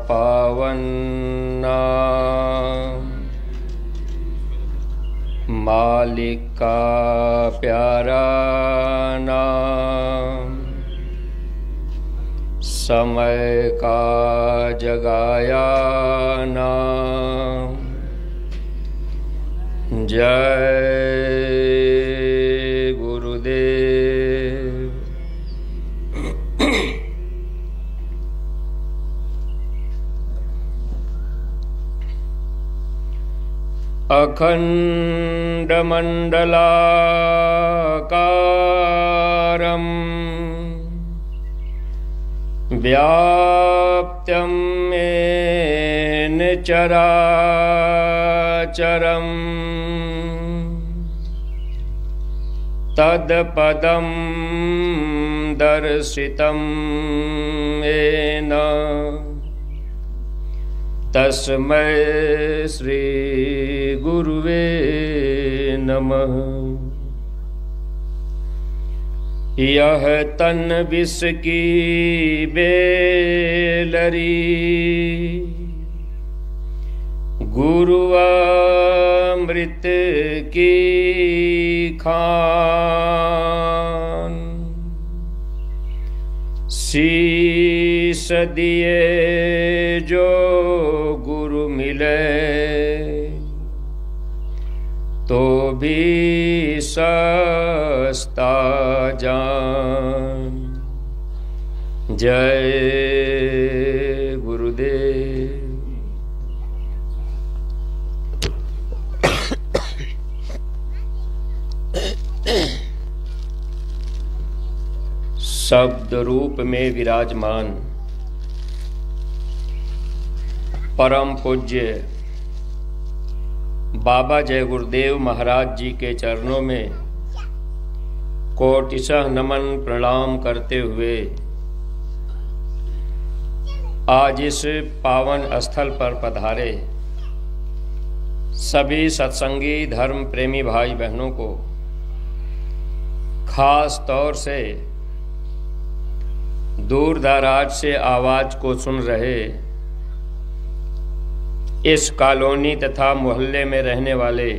पावन मालिक का प्यारा नाम, समय का जगाया नाम। जय गुरुदेव। अखण्डमण्डलाकारं व्याप्तं येन चराचरं तत्पदं दर्शितं येन तस्मै श्री गुरुवे नमः। यह तन विष की बेलरी, गुरु अमृत की खान। शीश दिए जो गुरु मिले तो भी सस्ता जान। जय गुरुदेव। शब्द रूप में विराजमान परम पूज्य बाबा जय गुरुदेव महाराज जी के चरणों में कोटिशः नमन प्रणाम करते हुए आज इस पावन स्थल पर पधारे सभी सत्संगी धर्म प्रेमी भाई बहनों को, खास तौर से दूर दराज से आवाज को सुन रहे इस कॉलोनी तथा मोहल्ले में रहने वाले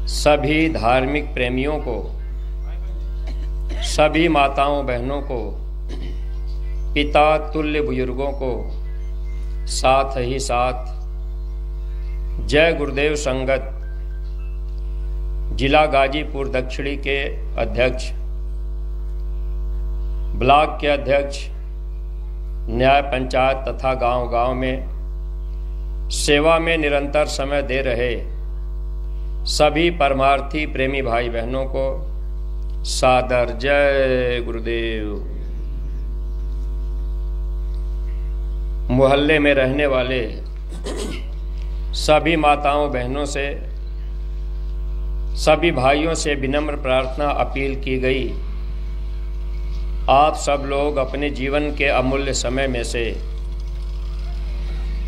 सभी धार्मिक प्रेमियों को, सभी माताओं बहनों को, पिता तुल्य बुजुर्गों को, साथ ही साथ जय गुरुदेव संगत जिला गाजीपुर दक्षिणी के अध्यक्ष, ब्लॉक के अध्यक्ष, न्याय पंचायत तथा गांव-गांव में सेवा में निरंतर समय दे रहे सभी परमार्थी प्रेमी भाई बहनों को सादर जय गुरुदेव। मोहल्ले में रहने वाले सभी माताओं बहनों से, सभी भाइयों से विनम्र प्रार्थना अपील की गई, आप सब लोग अपने जीवन के अमूल्य समय में से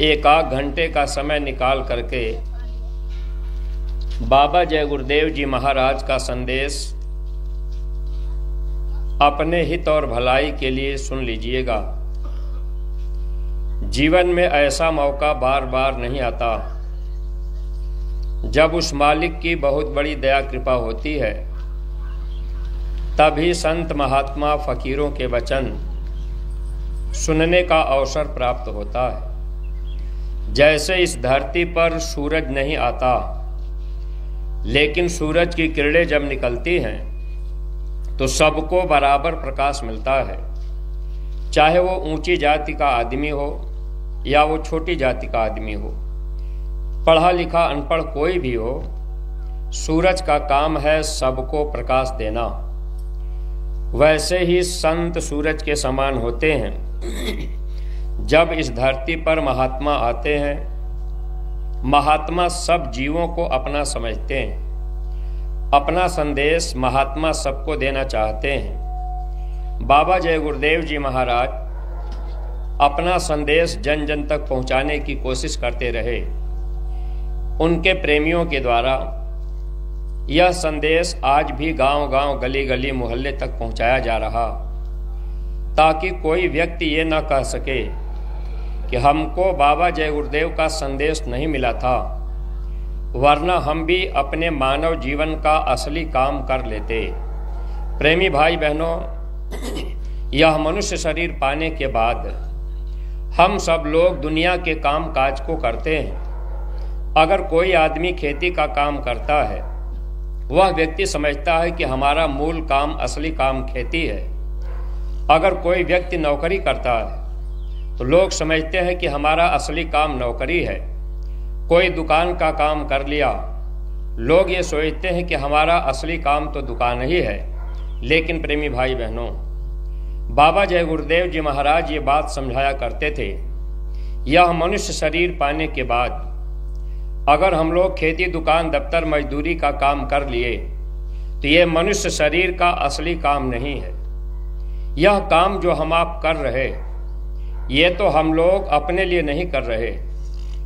एक आध घंटे का समय निकाल करके बाबा जय गुरुदेव जी महाराज का संदेश अपने हित और भलाई के लिए सुन लीजिएगा। जीवन में ऐसा मौका बार बार नहीं आता जब उस मालिक की बहुत बड़ी दया कृपा होती है, तभी संत महात्मा फकीरों के वचन सुनने का अवसर प्राप्त होता है। जैसे इस धरती पर सूरज नहीं आता, लेकिन सूरज की किरणें जब निकलती हैं तो सबको बराबर प्रकाश मिलता है, चाहे वो ऊंची जाति का आदमी हो या वो छोटी जाति का आदमी हो, पढ़ा लिखा अनपढ़ कोई भी हो, सूरज का काम है सबको प्रकाश देना। वैसे ही संत सूरज के समान होते हैं। जब इस धरती पर महात्मा आते हैं, महात्मा सब जीवों को अपना समझते हैं, अपना संदेश महात्मा सबको देना चाहते हैं। बाबा जय गुरुदेव जी महाराज अपना संदेश जन जन तक पहुंचाने की कोशिश करते रहे। उनके प्रेमियों के द्वारा यह संदेश आज भी गांव-गांव, गली-गली, मोहल्ले तक पहुंचाया जा रहा, ताकि कोई व्यक्ति ये ना कह सके कि हमको बाबा जय गुरुदेव का संदेश नहीं मिला था, वरना हम भी अपने मानव जीवन का असली काम कर लेते। प्रेमी भाई बहनों, यह मनुष्य शरीर पाने के बाद हम सब लोग दुनिया के काम काज को करते हैं। अगर कोई आदमी खेती का काम करता है, वह व्यक्ति समझता है कि हमारा मूल काम, असली काम खेती है। अगर कोई व्यक्ति नौकरी करता है तो लोग समझते हैं कि हमारा असली काम नौकरी है। कोई दुकान का काम कर लिया, लोग ये सोचते हैं कि हमारा असली काम तो दुकान ही है। लेकिन प्रेमी भाई बहनों, बाबा जय गुरुदेव जी महाराज ये बात समझाया करते थे, यह मनुष्य शरीर पाने के बाद अगर हम लोग खेती, दुकान, दफ्तर, मजदूरी का काम कर लिए तो ये मनुष्य शरीर का असली काम नहीं है। यह काम जो हम आप कर रहे, ये तो हम लोग अपने लिए नहीं कर रहे,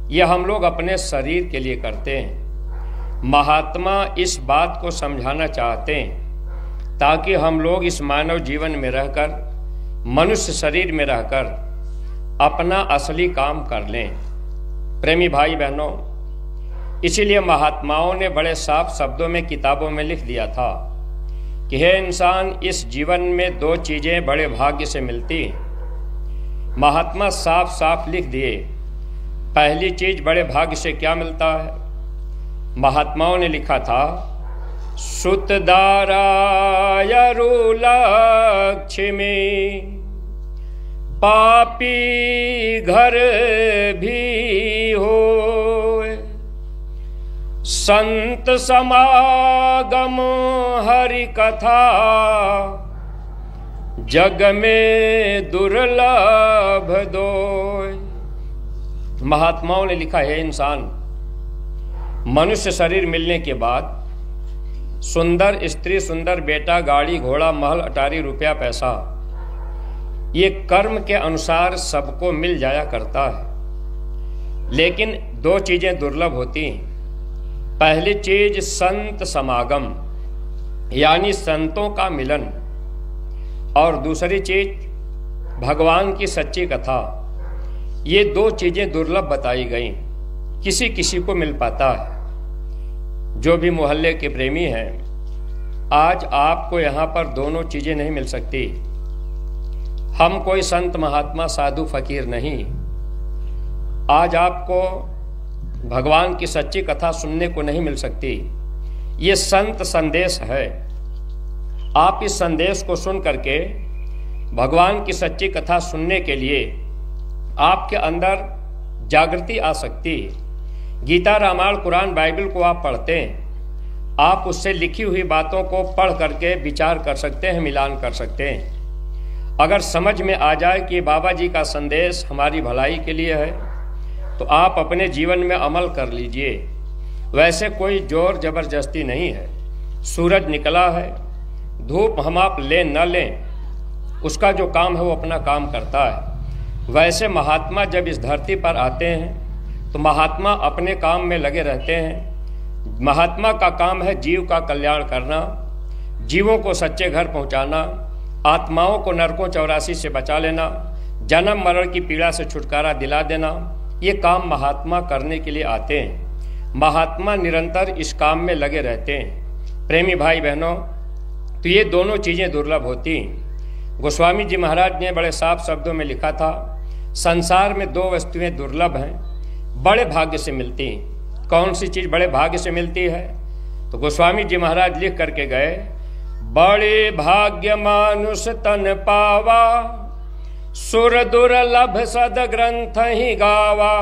यह हम लोग अपने शरीर के लिए करते हैं। महात्मा इस बात को समझाना चाहते हैं ताकि हम लोग इस मानव जीवन में रहकर, मनुष्य शरीर में रहकर अपना असली काम कर लें। प्रेमी भाई बहनों, इसीलिए महात्माओं ने बड़े साफ शब्दों में किताबों में लिख दिया था कि हे इंसान, इस जीवन में दो चीज़ें बड़े भाग्य से मिलती हैं। महात्मा साफ साफ लिख दिए, पहली चीज़ बड़े भाग्य से क्या मिलता है। महात्माओं ने लिखा था, सुतदारायरु लक्ष्मी पापी घर भी होए, संत समागम हरि कथा जग में दुर्लभ दोय। महात्माओं ने लिखा है, इंसान, मनुष्य शरीर मिलने के बाद सुंदर स्त्री, सुंदर बेटा, गाड़ी, घोड़ा, महल, अटारी, रुपया, पैसा, ये कर्म के अनुसार सबको मिल जाया करता है। लेकिन दो चीजें दुर्लभ होती हैं। पहली चीज संत समागम, यानी संतों का मिलन, और दूसरी चीज भगवान की सच्ची कथा। ये दो चीजें दुर्लभ बताई गई, किसी किसी को मिल पाता है। जो भी मोहल्ले के प्रेमी हैं, आज आपको यहाँ पर दोनों चीज़ें नहीं मिल सकती। हम कोई संत, महात्मा, साधु, फकीर नहीं। आज आपको भगवान की सच्ची कथा सुनने को नहीं मिल सकती। ये संत संदेश है। आप इस संदेश को सुन करके भगवान की सच्ची कथा सुनने के लिए आपके अंदर जागृति आ सकती है। गीता, रामायण, कुरान, बाइबल को आप पढ़ते हैं, आप उससे लिखी हुई बातों को पढ़ करके विचार कर सकते हैं, मिलान कर सकते हैं। अगर समझ में आ जाए कि बाबा जी का संदेश हमारी भलाई के लिए है तो आप अपने जीवन में अमल कर लीजिए। वैसे कोई जोर जबरदस्ती नहीं है। सूरज निकला है, धूप हम आप लें न लें, उसका जो काम है वो अपना काम करता है। वैसे महात्मा जब इस धरती पर आते हैं तो महात्मा अपने काम में लगे रहते हैं। महात्मा का काम है जीव का कल्याण करना, जीवों को सच्चे घर पहुंचाना, आत्माओं को नरकों 84 से बचा लेना, जन्म मरण की पीड़ा से छुटकारा दिला देना। ये काम महात्मा करने के लिए आते हैं। महात्मा निरंतर इस काम में लगे रहते हैं। प्रेमी भाई बहनों, तो ये दोनों चीज़ें दुर्लभ होती हैं। गोस्वामी जी महाराज ने बड़े साफ शब्दों में लिखा था, संसार में दो वस्तुएं दुर्लभ हैं, बड़े भाग्य से मिलती हैं। कौन सी चीज़ बड़े भाग्य से मिलती है? तो गोस्वामी जी महाराज लिख करके गए, बड़े भाग्य मानुष तन पावा, सुर दुर्लभ सद ग्रंथ ही गावा।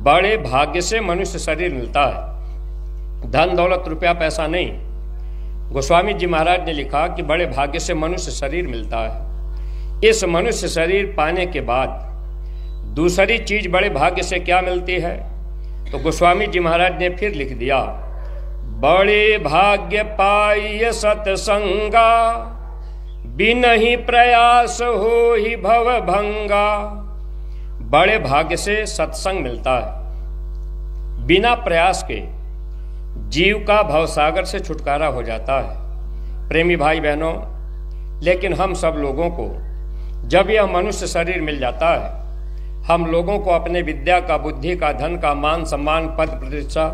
बड़े भाग्य से मनुष्य शरीर मिलता है, धन दौलत रुपया पैसा नहीं। गोस्वामी जी महाराज ने लिखा कि बड़े भाग्य से मनुष्य शरीर मिलता है। इस मनुष्य शरीर पाने के बाद दूसरी चीज बड़े भाग्य से क्या मिलती है? तो गोस्वामी जी महाराज ने फिर लिख दिया, बड़े भाग्य पाई सतसंगा, बिनहि प्रयास हो ही भव भंगा। बड़े भाग्य से सत्संग मिलता है, बिना प्रयास के जीव का भवसागर से छुटकारा हो जाता है। प्रेमी भाई बहनों, लेकिन हम सब लोगों को जब यह मनुष्य शरीर मिल जाता है, हम लोगों को अपने विद्या का, बुद्धि का, धन का, मान सम्मान, पद प्रतिष्ठा,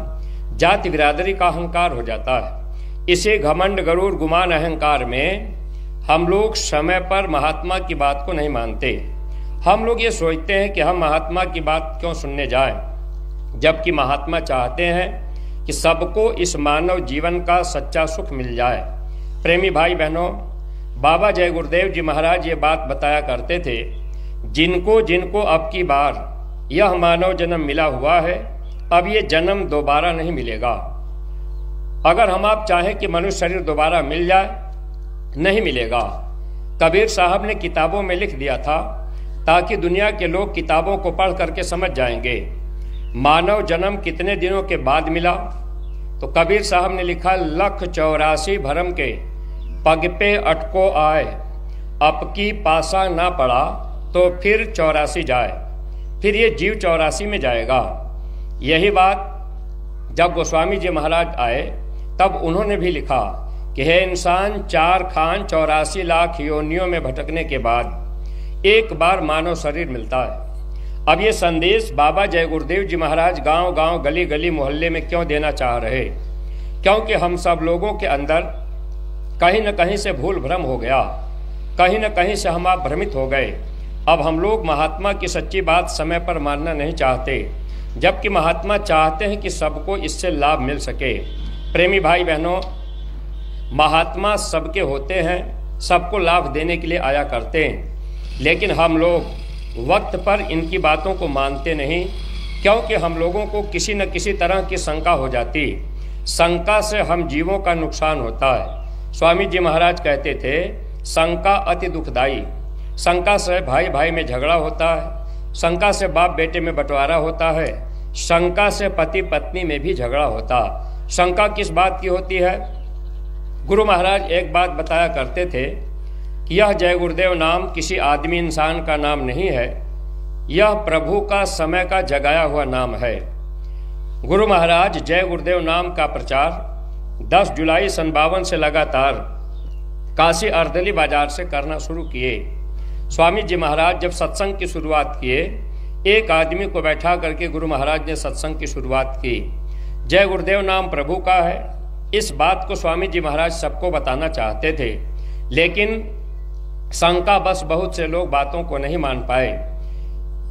जाति बिरादरी का अहंकार हो जाता है। इसे घमंड, गरूर, गुमान, अहंकार में हम लोग समय पर महात्मा की बात को नहीं मानते। हम लोग ये सोचते हैं कि हम महात्मा की बात क्यों सुनने जाएं, जबकि महात्मा चाहते हैं कि सबको इस मानव जीवन का सच्चा सुख मिल जाए। प्रेमी भाई बहनों, बाबा जय गुरुदेव जी महाराज ये बात बताया करते थे, जिनको जिनको अब की बार यह मानव जन्म मिला हुआ है, अब ये जन्म दोबारा नहीं मिलेगा। अगर हम आप चाहें कि मनुष्य शरीर दोबारा मिल जाए, नहीं मिलेगा। कबीर साहब ने किताबों में लिख दिया था ताकि दुनिया के लोग किताबों को पढ़ करके समझ जाएंगे मानव जन्म कितने दिनों के बाद मिला। तो कबीर साहब ने लिखा, 184 भरम के पग पे अटको आए, अपकी पासा ना पड़ा तो फिर 84 जाए, फिर ये जीव 84 में जाएगा। यही बात जब गोस्वामी जी महाराज आए तब उन्होंने भी लिखा कि हे इंसान, 4 खान 84 लाख योनियों में भटकने के बाद एक बार मानव शरीर मिलता है। अब ये संदेश बाबा जय गुरुदेव जी महाराज गांव गांव, गली गली, मोहल्ले में क्यों देना चाह रहे? क्योंकि हम सब लोगों के अंदर कहीं न कहीं से भूल भ्रम हो गया, कहीं न कहीं से हम आप भ्रमित हो गए। अब हम लोग महात्मा की सच्ची बात समय पर मानना नहीं चाहते, जबकि महात्मा चाहते हैं कि सबको इससे लाभ मिल सके। प्रेमी भाई बहनों, महात्मा सबके होते हैं, सबको लाभ देने के लिए आया करते हैं, लेकिन हम लोग वक्त पर इनकी बातों को मानते नहीं, क्योंकि हम लोगों को किसी न किसी तरह की शंका हो जाती। शंका से हम जीवों का नुकसान होता है। स्वामी जी महाराज कहते थे, शंका अति दुखदाई। शंका से भाई भाई में झगड़ा होता है, शंका से बाप बेटे में बंटवारा होता है, शंका से पति पत्नी में भी झगड़ा होता। शंका किस बात की होती है? गुरु महाराज एक बात बताया करते थे कि यह जय गुरुदेव नाम किसी आदमी इंसान का नाम नहीं है, यह प्रभु का समय का जगाया हुआ नाम है। गुरु महाराज जय गुरुदेव नाम का प्रचार 10 जुलाई 1952 से लगातार काशी अर्दली बाजार से करना शुरू किए। स्वामी जी महाराज जब सत्संग की शुरुआत किए, एक आदमी को बैठा करके गुरु महाराज ने सत्संग की शुरुआत की। जय गुरुदेव नाम प्रभु का है, इस बात को स्वामी जी महाराज सबको बताना चाहते थे, लेकिन शंका बस बहुत से लोग बातों को नहीं मान पाए।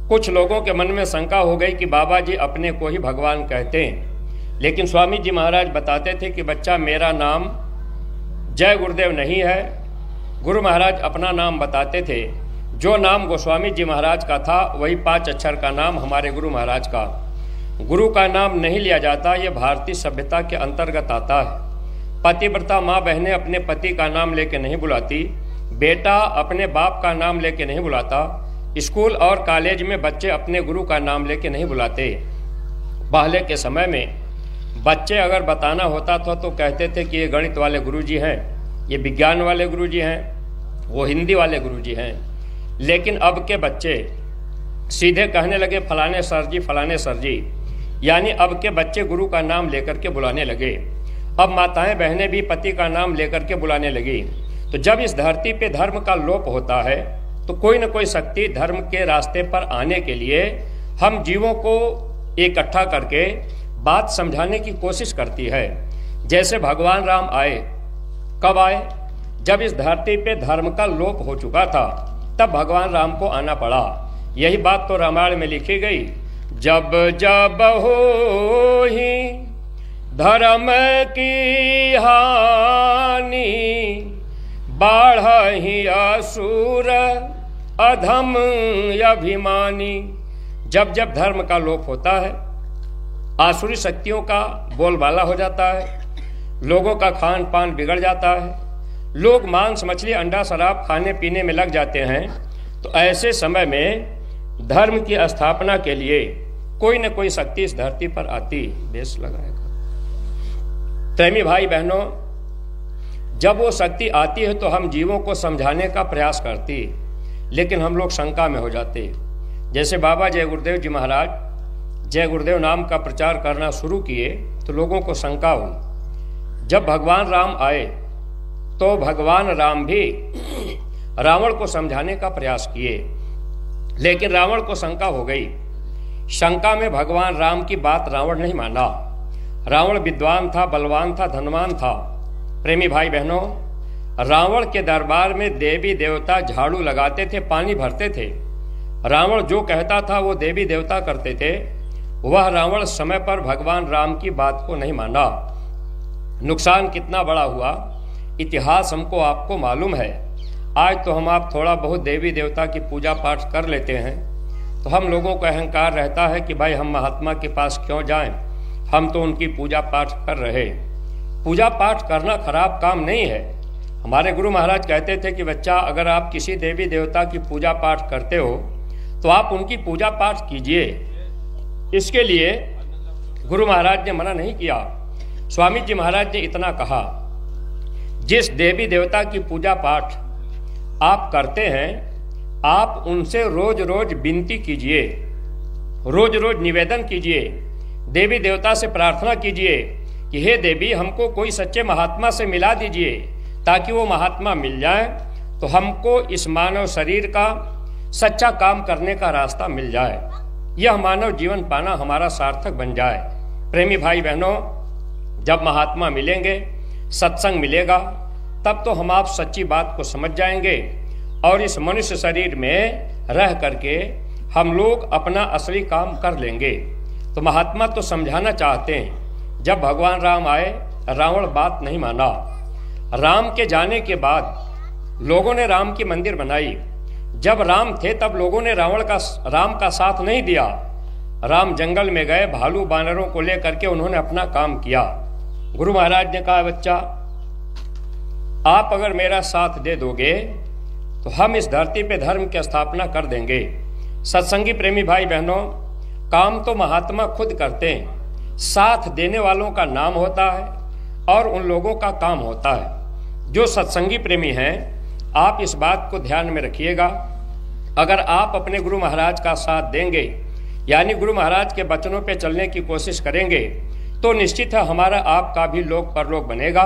कुछ लोगों के मन में शंका हो गई कि बाबा जी अपने को ही भगवान कहते हैं, लेकिन स्वामी जी महाराज बताते थे कि बच्चा, मेरा नाम जय गुरुदेव नहीं है। गुरु महाराज अपना नाम बताते थे, जो नाम गोस्वामी जी महाराज का था वही 5 अक्षर का नाम हमारे गुरु महाराज का। गुरु का नाम नहीं लिया जाता, ये भारतीय सभ्यता के अंतर्गत आता है। पतिव्रता माँ बहनें अपने पति का नाम लेके नहीं बुलाती, बेटा अपने बाप का नाम लेके नहीं बुलाता, स्कूल और कॉलेज में बच्चे अपने गुरु का नाम लेके नहीं बुलाते। पहले के समय में बच्चे अगर बताना होता था तो कहते थे कि ये गणित वाले गुरुजी हैं, ये विज्ञान वाले गुरुजी हैं, वो हिंदी वाले गुरुजी हैं। लेकिन अब के बच्चे सीधे कहने लगे फलाने सर जी, फलाने सर जी, यानी अब के बच्चे गुरु का नाम लेकर के बुलाने लगे। अब माताएं बहनें भी पति का नाम लेकर के बुलाने लगी। तो जब इस धरती पे धर्म का लोप होता है तो कोई न कोई शक्ति धर्म के रास्ते पर आने के लिए हम जीवों को इकट्ठा करके बात समझाने की कोशिश करती है। जैसे भगवान राम आए, कब आए? जब इस धरती पे धर्म का लोप हो चुका था, तब भगवान राम को आना पड़ा। यही बात तो रामायण में लिखी गई, जब जब हो ही धर्म की हानि, बाढ़हि असुर अधम अभिमानी। जब जब धर्म का लोप होता है, आसुरी शक्तियों का बोलबाला हो जाता है, लोगों का खान पान बिगड़ जाता है, लोग मांस मछली अंडा शराब खाने पीने में लग जाते हैं। तो ऐसे समय में धर्म की स्थापना के लिए कोई न कोई शक्ति इस धरती पर आती। बेस लगाएगा। प्रेमी भाई बहनों, जब वो शक्ति आती है तो हम जीवों को समझाने का प्रयास करती, लेकिन हम लोग शंका में हो जाते। जैसे बाबा जय गुरुदेव जी महाराज जय गुरुदेव नाम का प्रचार करना शुरू किए तो लोगों को शंका हुई। जब भगवान राम आए तो भगवान राम भी रावण को समझाने का प्रयास किए, लेकिन रावण को शंका हो गई। शंका में भगवान राम की बात रावण नहीं माना। रावण विद्वान था, बलवान था, धनवान था। प्रेमी भाई बहनों, रावण के दरबार में देवी देवता झाड़ू लगाते थे, पानी भरते थे। रावण जो कहता था वो देवी देवता करते थे। वह रावण समय पर भगवान राम की बात को नहीं माना। नुकसान कितना बड़ा हुआ, इतिहास हमको आपको मालूम है। आज तो हम आप थोड़ा बहुत देवी देवता की पूजा पाठ कर लेते हैं, तो हम लोगों को अहंकार रहता है कि भाई हम महात्मा के पास क्यों जाएं, हम तो उनकी पूजा पाठ कर रहे। पूजा पाठ करना खराब काम नहीं है। हमारे गुरु महाराज कहते थे कि बच्चा, अगर आप किसी देवी देवता की पूजा पाठ करते हो तो आप उनकी पूजा पाठ कीजिए। इसके लिए गुरु महाराज ने मना नहीं किया। स्वामी जी महाराज ने इतना कहा, जिस देवी देवता की पूजा पाठ आप करते हैं, आप उनसे रोज रोज विनती कीजिए, रोज रोज निवेदन कीजिए, देवी देवता से प्रार्थना कीजिए कि हे देवी, हमको कोई सच्चे महात्मा से मिला दीजिए, ताकि वो महात्मा मिल जाए तो हमको इस मानव शरीर का सच्चा काम करने का रास्ता मिल जाए, यह मानव जीवन पाना हमारा सार्थक बन जाए। प्रेमी भाई बहनों, जब महात्मा मिलेंगे, सत्संग मिलेगा, तब तो हम आप सच्ची बात को समझ जाएंगे और इस मनुष्य शरीर में रह करके हम लोग अपना असली काम कर लेंगे। तो महात्मा तो समझाना चाहते हैं। जब भगवान राम आए, रावण बात नहीं माना। राम के जाने के बाद लोगों ने राम की मंदिर बनाई। जब राम थे तब लोगों ने राम का साथ नहीं दिया। राम जंगल में गए, भालू बानरों को लेकर के उन्होंने अपना काम किया। गुरु महाराज ने कहा, बच्चा, आप अगर मेरा साथ दे दोगे तो हम इस धरती पे धर्म की स्थापना कर देंगे। सत्संगी प्रेमी भाई बहनों, काम तो महात्मा खुद करते हैं, साथ देने वालों का नाम होता है और उन लोगों का काम होता है। जो सत्संगी प्रेमी हैं, आप इस बात को ध्यान में रखिएगा। अगर आप अपने गुरु महाराज का साथ देंगे, यानी गुरु महाराज के वचनों पे चलने की कोशिश करेंगे, तो निश्चित है हमारा आपका भी लोक परलोक बनेगा,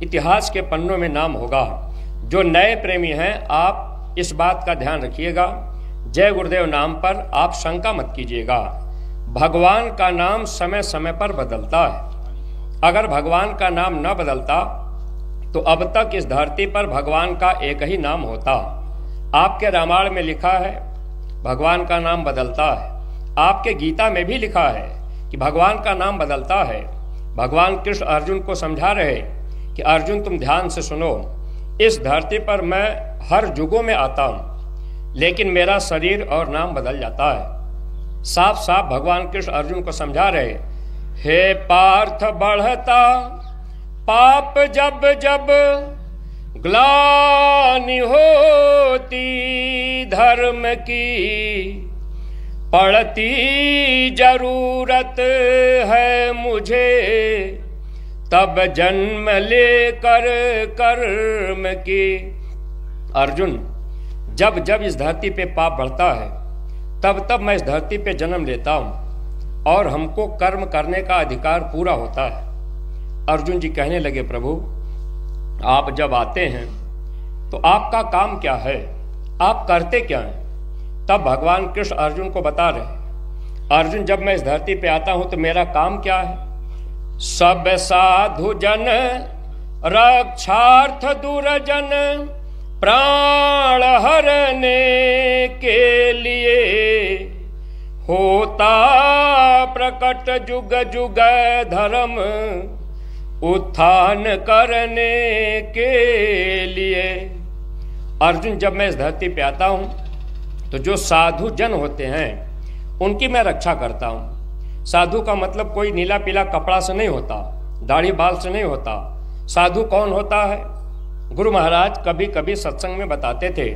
इतिहास के पन्नों में नाम होगा। जो नए प्रेमी हैं, आप इस बात का ध्यान रखिएगा। जय गुरुदेव नाम पर आप शंका मत कीजिएगा। भगवान का नाम समय समय पर बदलता है। अगर भगवान का नाम न बदलता तो अब तक इस धरती पर भगवान का एक ही नाम होता। आपके रामायण में लिखा है भगवान का नाम बदलता है। आपके गीता में भी लिखा है कि भगवान का नाम बदलता है। भगवान कृष्ण अर्जुन को समझा रहे कि अर्जुन, तुम ध्यान से सुनो, इस धरती पर मैं हर युगों में आता हूँ, लेकिन मेरा शरीर और नाम बदल जाता है। साफ साफ भगवान कृष्ण अर्जुन को समझा रहे, हे पार्थ, बढ़ता पाप जब जब ग्लानि होती धर्म की, पड़ती जरूरत है मुझे तब जन्म लेकर कर्म की। अर्जुन, जब जब इस धरती पे पाप बढ़ता है, तब तब मैं इस धरती पे जन्म लेता हूँ और हमको कर्म करने का अधिकार पूरा होता है। अर्जुन जी कहने लगे, प्रभु, आप जब आते हैं तो आपका काम क्या है, आप करते क्या हैं? तब भगवान कृष्ण अर्जुन को बता रहे, अर्जुन, जब मैं इस धरती पे आता हूं तो मेरा काम क्या है? सब साधु जन रक्षार्थ दुर्जन प्राण हरने के लिए, होता प्रकट जुग जुग धर्म उत्थान करने के लिए। अर्जुन, जब मैं इस धरती पे आता हूँ तो जो साधु जन होते हैं उनकी मैं रक्षा करता हूँ। साधु का मतलब कोई नीला पीला कपड़ा से नहीं होता, दाढ़ी बाल से नहीं होता। साधु कौन होता है? गुरु महाराज कभी कभी सत्संग में बताते थे,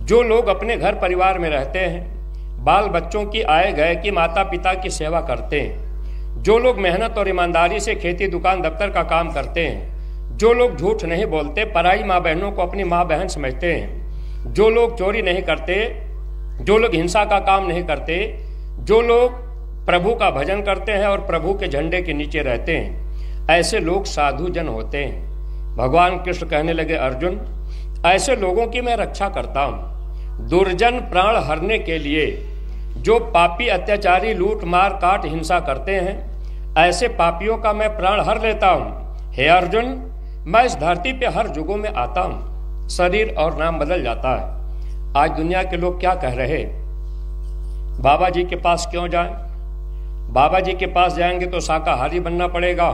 जो लोग अपने घर परिवार में रहते हैं, बाल बच्चों की आए गए की माता पिता की सेवा करते हैं, जो लोग मेहनत और ईमानदारी से खेती दुकान दफ्तर का काम करते हैं, जो लोग झूठ नहीं बोलते, पराई माँ बहनों को अपनी माँ बहन समझते हैं, जो लोग चोरी नहीं करते, जो लोग हिंसा का काम नहीं करते, जो लोग प्रभु का भजन करते हैं और प्रभु के झंडे के नीचे रहते हैं, ऐसे लोग साधु जन होते हैं। भगवान कृष्ण कहने लगे, अर्जुन, ऐसे लोगों की मैं रक्षा करता हूं। दुर्जन प्राण हरने के लिए जो पापी अत्याचारी लूट मार काट हिंसा करते हैं, ऐसे पापियों का मैं प्राण हर लेता हूं। हे अर्जुन, मैं इस धरती पे हर युगों में आता हूं, शरीर और नाम बदल जाता है। आज दुनिया के लोग क्या कह रहे, बाबा जी के पास क्यों जाएं? बाबा जी के पास जाएंगे तो शाकाहारी बनना पड़ेगा,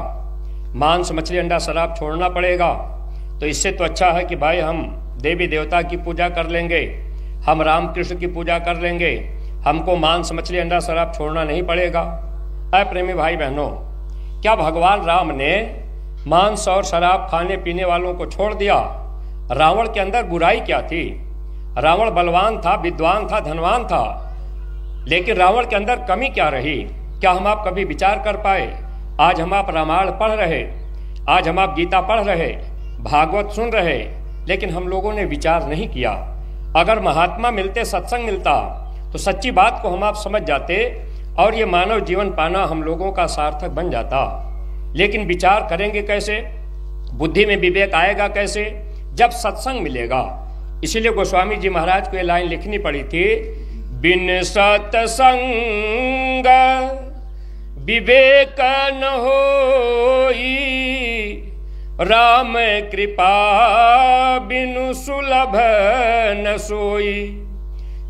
मांस मछली अंडा शराब छोड़ना पड़ेगा। तो इससे तो अच्छा है कि भाई हम देवी देवता की पूजा कर लेंगे, हम राम कृष्ण की पूजा कर लेंगे, हमको मांस मछली अंडा शराब छोड़ना नहीं पड़ेगा। ऐ प्रेमी भाई बहनों, क्या भगवान राम ने मांस और शराब खाने पीने वालों को छोड़ दिया? रावण के अंदर बुराई क्या थी? रावण बलवान था, विद्वान था, धनवान था, लेकिन रावण के अंदर कमी क्या रही? क्या हम आप कभी विचार कर पाए? आज हम आप रामायण पढ़ रहे, आज हम आप गीता पढ़ रहे, भागवत सुन रहे, लेकिन हम लोगों ने विचार नहीं किया। अगर महात्मा मिलते, सत्संग मिलता, तो सच्ची बात को हम आप समझ जाते और ये मानव जीवन पाना हम लोगों का सार्थक बन जाता। लेकिन विचार करेंगे कैसे? बुद्धि में विवेक आएगा कैसे? जब सत्संग मिलेगा। इसीलिए गोस्वामी जी महाराज को ये लाइन लिखनी पड़ी थी, बिन सत्संग विवेक न होई, राम कृपा बिनु सुलभ न सोई।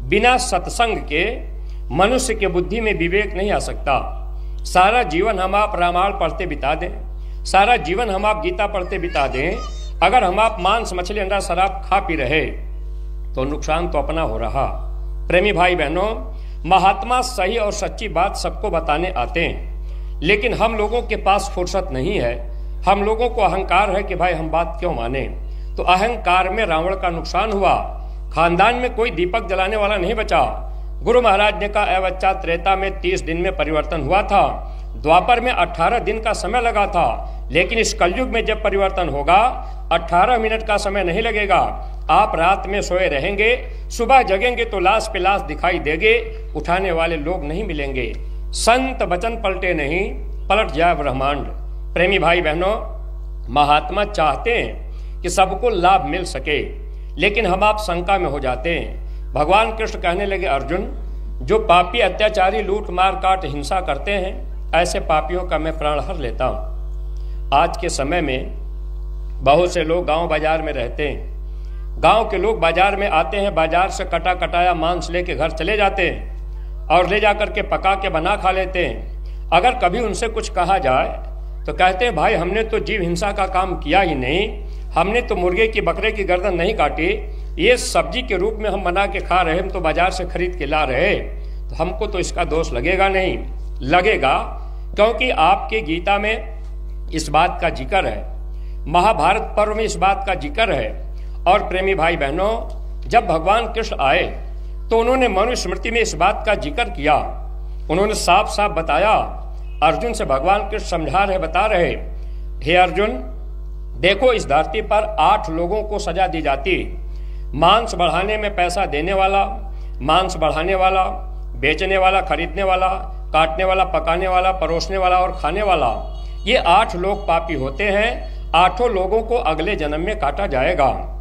बिना सत्संग के मनुष्य के बुद्धि में विवेक नहीं आ सकता। सारा जीवन हम आप रामायण पढ़ते बिता दें, सारा जीवन हम आप गीता पढ़ते बिता दें, अगर हम आप मांस मछली अंडा शराब खा पी रहे तो नुकसान तो अपना हो रहा। प्रेमी भाई बहनों, महात्मा सही और सच्ची बात सबको बताने आते हैं, लेकिन हम लोगों के पास फुर्सत नहीं है। हम लोगों को अहंकार है कि भाई हम बात क्यों माने। तो अहंकार में रावण का नुकसान हुआ। खानदान में कोई दीपक जलाने वाला नहीं बचा। गुरु महाराज ने कहा, ए बच्चा, त्रेता में 30 दिन में परिवर्तन हुआ था, द्वापर में 18 दिन का समय लगा था, लेकिन इस कलयुग में जब परिवर्तन होगा 18 मिनट का समय नहीं लगेगा। आप रात में सोए रहेंगे, सुबह जगेंगे तो लाश पे लाश दिखाई देंगे, उठाने वाले लोग नहीं मिलेंगे। संत वचन पलटे नहीं, पलट जाए ब्रह्मांड। प्रेमी भाई बहनों, महात्मा चाहते हैं कि सबको लाभ मिल सके, लेकिन हम आप शंका में हो जाते हैं। भगवान कृष्ण कहने लगे, अर्जुन, जो पापी अत्याचारी लूट मार काट हिंसा करते हैं, ऐसे पापियों का मैं प्राण हर लेता हूँ। आज के समय में बहुत से लोग गांव बाजार में रहते हैं। गांव के लोग बाजार में आते हैं, बाजार से कटा कटाया मांस लेके घर चले जाते हैं और ले जाकर के पका के बना खा लेते हैं। अगर कभी उनसे कुछ कहा जाए तो कहते हैं, भाई हमने तो जीव हिंसा का काम किया ही नहीं, हमने तो मुर्गे की बकरे की गर्दन नहीं काटी, ये सब्जी के रूप में हम बना के खा रहे, हम तो बाजार से खरीद के ला रहे, तो हमको तो इसका दोष लगेगा नहीं। लगेगा, क्योंकि आपके गीता में इस बात का जिक्र है, महाभारत पर्व में इस बात का जिक्र है। और प्रेमी भाई बहनों, जब भगवान कृष्ण आए तो उन्होंने मनुस्मृति में इस बात का जिक्र किया। उन्होंने साफ साफ बताया। अर्जुन से भगवान कृष्ण समझा रहे, बता रहे, हे अर्जुन, देखो इस धरती पर 8 लोगों को सजा दी जाती। मांस बढ़ाने में पैसा देने वाला, मांस बढ़ाने वाला, बेचने वाला, खरीदने वाला, काटने वाला, पकाने वाला, परोसने वाला और खाने वाला। ये 8 लोग पापी होते हैं। 8 लोगों को अगले जन्म में काटा जाएगा।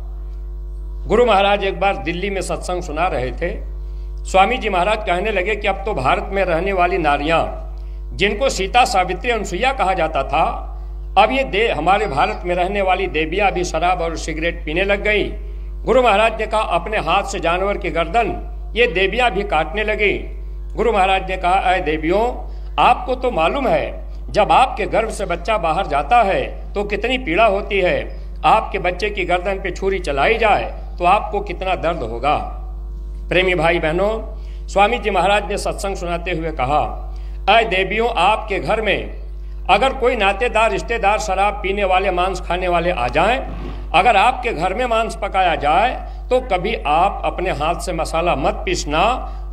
गुरु महाराज एक बार दिल्ली में सत्संग सुना रहे थे। स्वामी जी महाराज कहने लगे कि अब तो भारत में रहने वाली नारियां, जिनको सीता, सावित्री, अनुसुईया कहा जाता था, अब ये हमारे भारत में रहने वाली देवियां भी शराब और सिगरेट पीने लग गई। गुरु महाराज ने कहा, अपने हाथ से जानवर की गर्दन ये देवियां भी काटने लगी। गुरु महाराज ने कहा, ऐ देवियों, आपको तो मालूम है जब आपके गर्भ से बच्चा बाहर जाता है तो कितनी पीड़ा होती है। आपके बच्चे की गर्दन पे छुरी चलाई जाए तो आपको कितना दर्द होगा। प्रेमी भाई बहनों, स्वामी जी महाराज ने सत्संग सुनाते हुए कहा, ऐ देवियों, आपके घर में अगर कोई नातेदार, रिश्तेदार शराब पीने वाले, मांस खाने वाले आ जाएं, अगर आपके घर में मांस पकाया जाए तो कभी आप अपने हाथ से मसाला मत पीसना,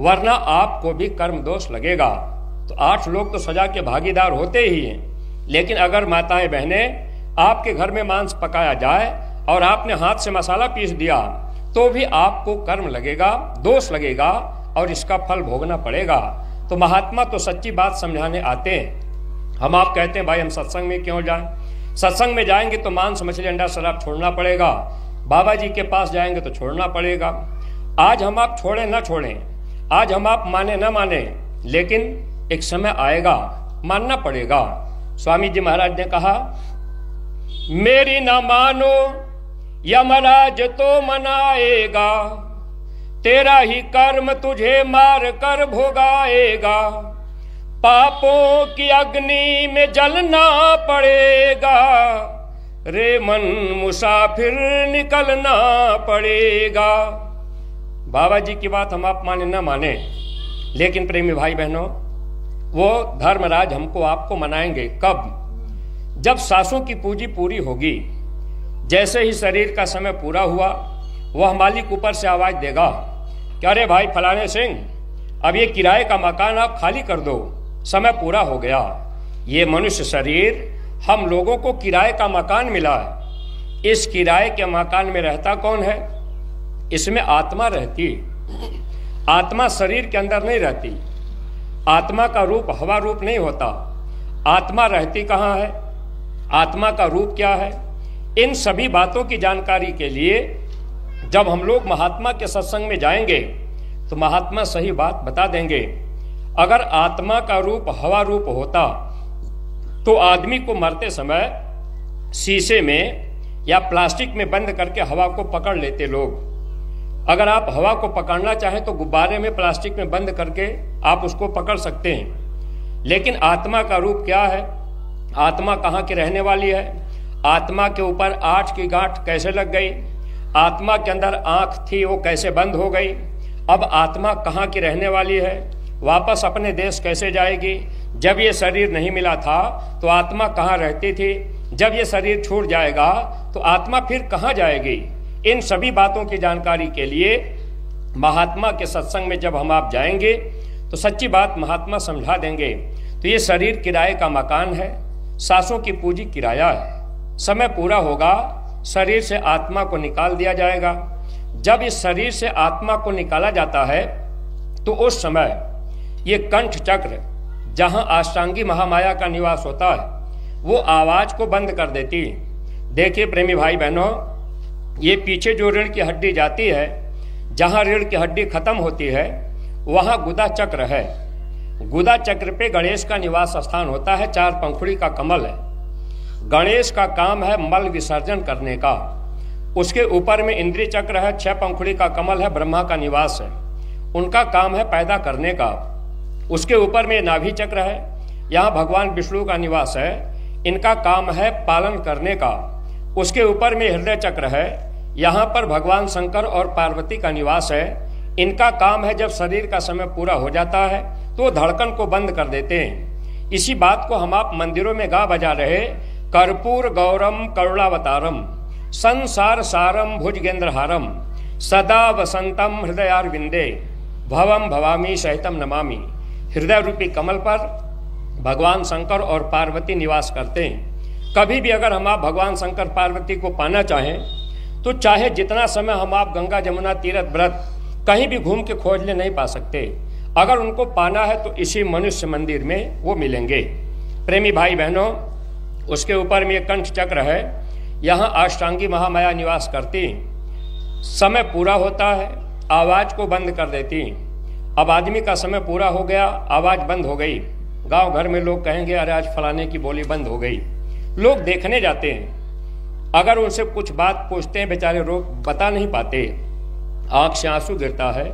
वरना आपको भी कर्म दोष लगेगा। तो 8 लोग तो सजा के भागीदार होते ही हैं। लेकिन अगर माताएं बहनें, आपके घर में मांस पकाया जाए और आपने हाथ से मसाला पीस दिया तो भी आपको कर्म लगेगा, दोष लगेगा और इसका फल भोगना पड़ेगा। तो महात्मा तो सच्ची बात समझाने आते हैं। हम आप कहते हैं, भाई हम सत्संग में क्यों जाएं? सत्संग में जाएंगे तो मांस मछली अंडा शराब छोड़ना पड़ेगा। बाबा जी के पास जाएंगे तो छोड़ना पड़ेगा। आज हम आप छोड़ें ना छोड़ें, आज हम आप माने ना माने, लेकिन एक समय आएगा मानना पड़ेगा। स्वामी जी महाराज ने कहा, मेरी ना मानो यमराज तो मनाएगा, तेरा ही कर्म तुझे मार कर भोगाएगा, पापों की अग्नि में जलना पड़ेगा, रे मन मुसाफिर निकलना पड़ेगा। बाबा जी की बात हम आप माने ना माने, लेकिन प्रेमी भाई बहनों, वो धर्मराज हमको आपको मनाएंगे कब? जब सांसों की पूंजी पूरी होगी। जैसे ही शरीर का समय पूरा हुआ, वह मालिक ऊपर से आवाज देगा कि अरे भाई फलाने सिंह, अब ये किराए का मकान आप खाली कर दो, समय पूरा हो गया। ये मनुष्य शरीर हम लोगों को किराए का मकान मिला है। इस किराए के मकान में रहता कौन है? इसमें आत्मा रहती। आत्मा शरीर के अंदर नहीं रहती। आत्मा का रूप हवा रूप नहीं होता। आत्मा रहती कहाँ है? आत्मा का रूप क्या है? इन सभी बातों की जानकारी के लिए जब हम लोग महात्मा के सत्संग में जाएंगे तो महात्मा सही बात बता देंगे। अगर आत्मा का रूप हवा रूप होता तो आदमी को मरते समय शीशे में या प्लास्टिक में बंद करके हवा को पकड़ लेते लोग। अगर आप हवा को पकड़ना चाहें तो गुब्बारे में प्लास्टिक में बंद करके आप उसको पकड़ सकते हैं। लेकिन आत्मा का रूप क्या है? आत्मा कहाँ की रहने वाली है? आत्मा के ऊपर 8 की गांठ कैसे लग गई? आत्मा के अंदर आँख थी, वो कैसे बंद हो गई? अब आत्मा कहाँ की रहने वाली है? वापस अपने देश कैसे जाएगी? जब ये शरीर नहीं मिला था तो आत्मा कहाँ रहती थी? जब ये शरीर छूट जाएगा तो आत्मा फिर कहाँ जाएगी? इन सभी बातों की जानकारी के लिए महात्मा के सत्संग में जब हम आप जाएंगे तो सच्ची बात महात्मा समझा देंगे। तो ये शरीर किराए का मकान है, सांसों की पूंजी किराया है। समय पूरा होगा, शरीर से आत्मा को निकाल दिया जाएगा। जब इस शरीर से आत्मा को निकाला जाता है तो उस समय ये कंठ चक्र जहाँ अष्टांगी महामाया का निवास होता है वो आवाज को बंद कर देती। देखिए प्रेमी भाई बहनों, ये पीछे जो रीढ़ की हड्डी जाती है, जहाँ रीढ़ की हड्डी खत्म होती है वहाँ गुदा चक्र है। गुदा चक्र पे गणेश का निवास स्थान होता है, 4 पंखुड़ी का कमल है। गणेश का काम है मल विसर्जन करने का। उसके ऊपर में इंद्रिय चक्र है, 6 पंखुड़ी का कमल है, ब्रह्मा का निवास है, उनका काम है पैदा करने का। उसके ऊपर में नाभि चक्र है, यहाँ भगवान विष्णु का निवास है, इनका काम है पालन करने का। उसके ऊपर में हृदय चक्र है, यहाँ पर भगवान शंकर और पार्वती का निवास है, इनका काम है जब शरीर का समय पूरा हो जाता है तो धड़कन को बंद कर देते हैं। इसी बात को हम आप मंदिरों में गा बजा रहे, कर्पूर गौरम करुणावतारम संसार सारम भुजगेंद्रहारम सदा वसंतम हृदयारविंदे भवम भवामी सहितम नमामि। हृदय रूपी कमल पर भगवान शंकर और पार्वती निवास करते हैं। कभी भी अगर हम आप भगवान शंकर पार्वती को पाना चाहें तो चाहे जितना समय हम आप गंगा जमुना तीर्थ व्रत कहीं भी घूम के खोज ले नहीं पा सकते। अगर उनको पाना है तो इसी मनुष्य मंदिर में वो मिलेंगे। प्रेमी भाई बहनों, उसके ऊपर में एक कंठ चक्र है, यहाँ अष्टांगी महामाया निवास करती। समय पूरा होता है, आवाज को बंद कर देती। अब आदमी का समय पूरा हो गया, आवाज बंद हो गई। गांव घर में लोग कहेंगे अरे आज फलाने की बोली बंद हो गई। लोग देखने जाते हैं, अगर उनसे कुछ बात पूछते हैं बेचारे लोग बता नहीं पाते, आंख से आंसू गिरता है।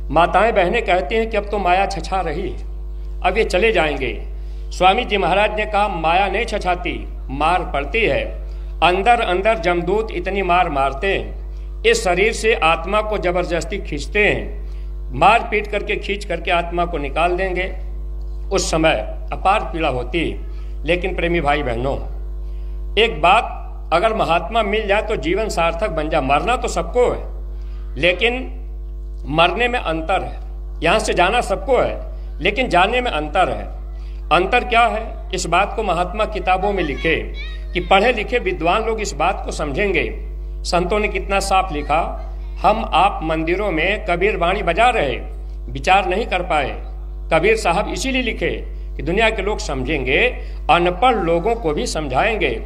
माताएं बहनें कहती हैं कि अब तो माया छछा रही, अब ये चले जाएंगे। स्वामी जी महाराज ने कहा माया नहीं छछाती, मार पड़ती है। अंदर अंदर जमदूत इतनी मार मारते हैं, इस शरीर से आत्मा को जबरदस्ती खींचते हैं, मार पीट करके खींच करके आत्मा को निकाल देंगे। उस समय अपार पीड़ा होती। लेकिन प्रेमी भाई बहनों, एक बात, अगर महात्मा मिल जाए तो जीवन सार्थक बन जाए। मरना तो सबको है, लेकिन मरने में अंतर है। यहाँ से जाना सबको है, लेकिन जाने में अंतर है। अंतर क्या है? इस बात को महात्मा किताबों में लिखे कि पढ़े लिखे विद्वान लोग इस बात को समझेंगे। संतों ने कितना साफ लिखा, हम आप मंदिरों में कबीर वाणी बजा रहे, विचार नहीं कर पाए। कबीर साहब इसीलिए लिखे कि दुनिया के लोग समझेंगे, अनपढ़ लोगों को भी समझाएंगे।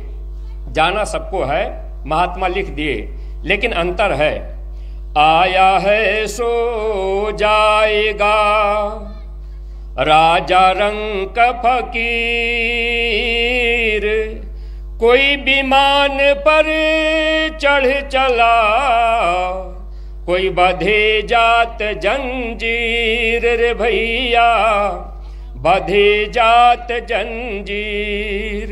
जाना सबको है। महात्मा लिख दिए लेकिन अंतर है, आया है सो जाएगा राजा रंक फकीर, कोई विमान पर चढ़ चला, कोई बधे जात जंजीर रे भैया, बधे जात जंजीर।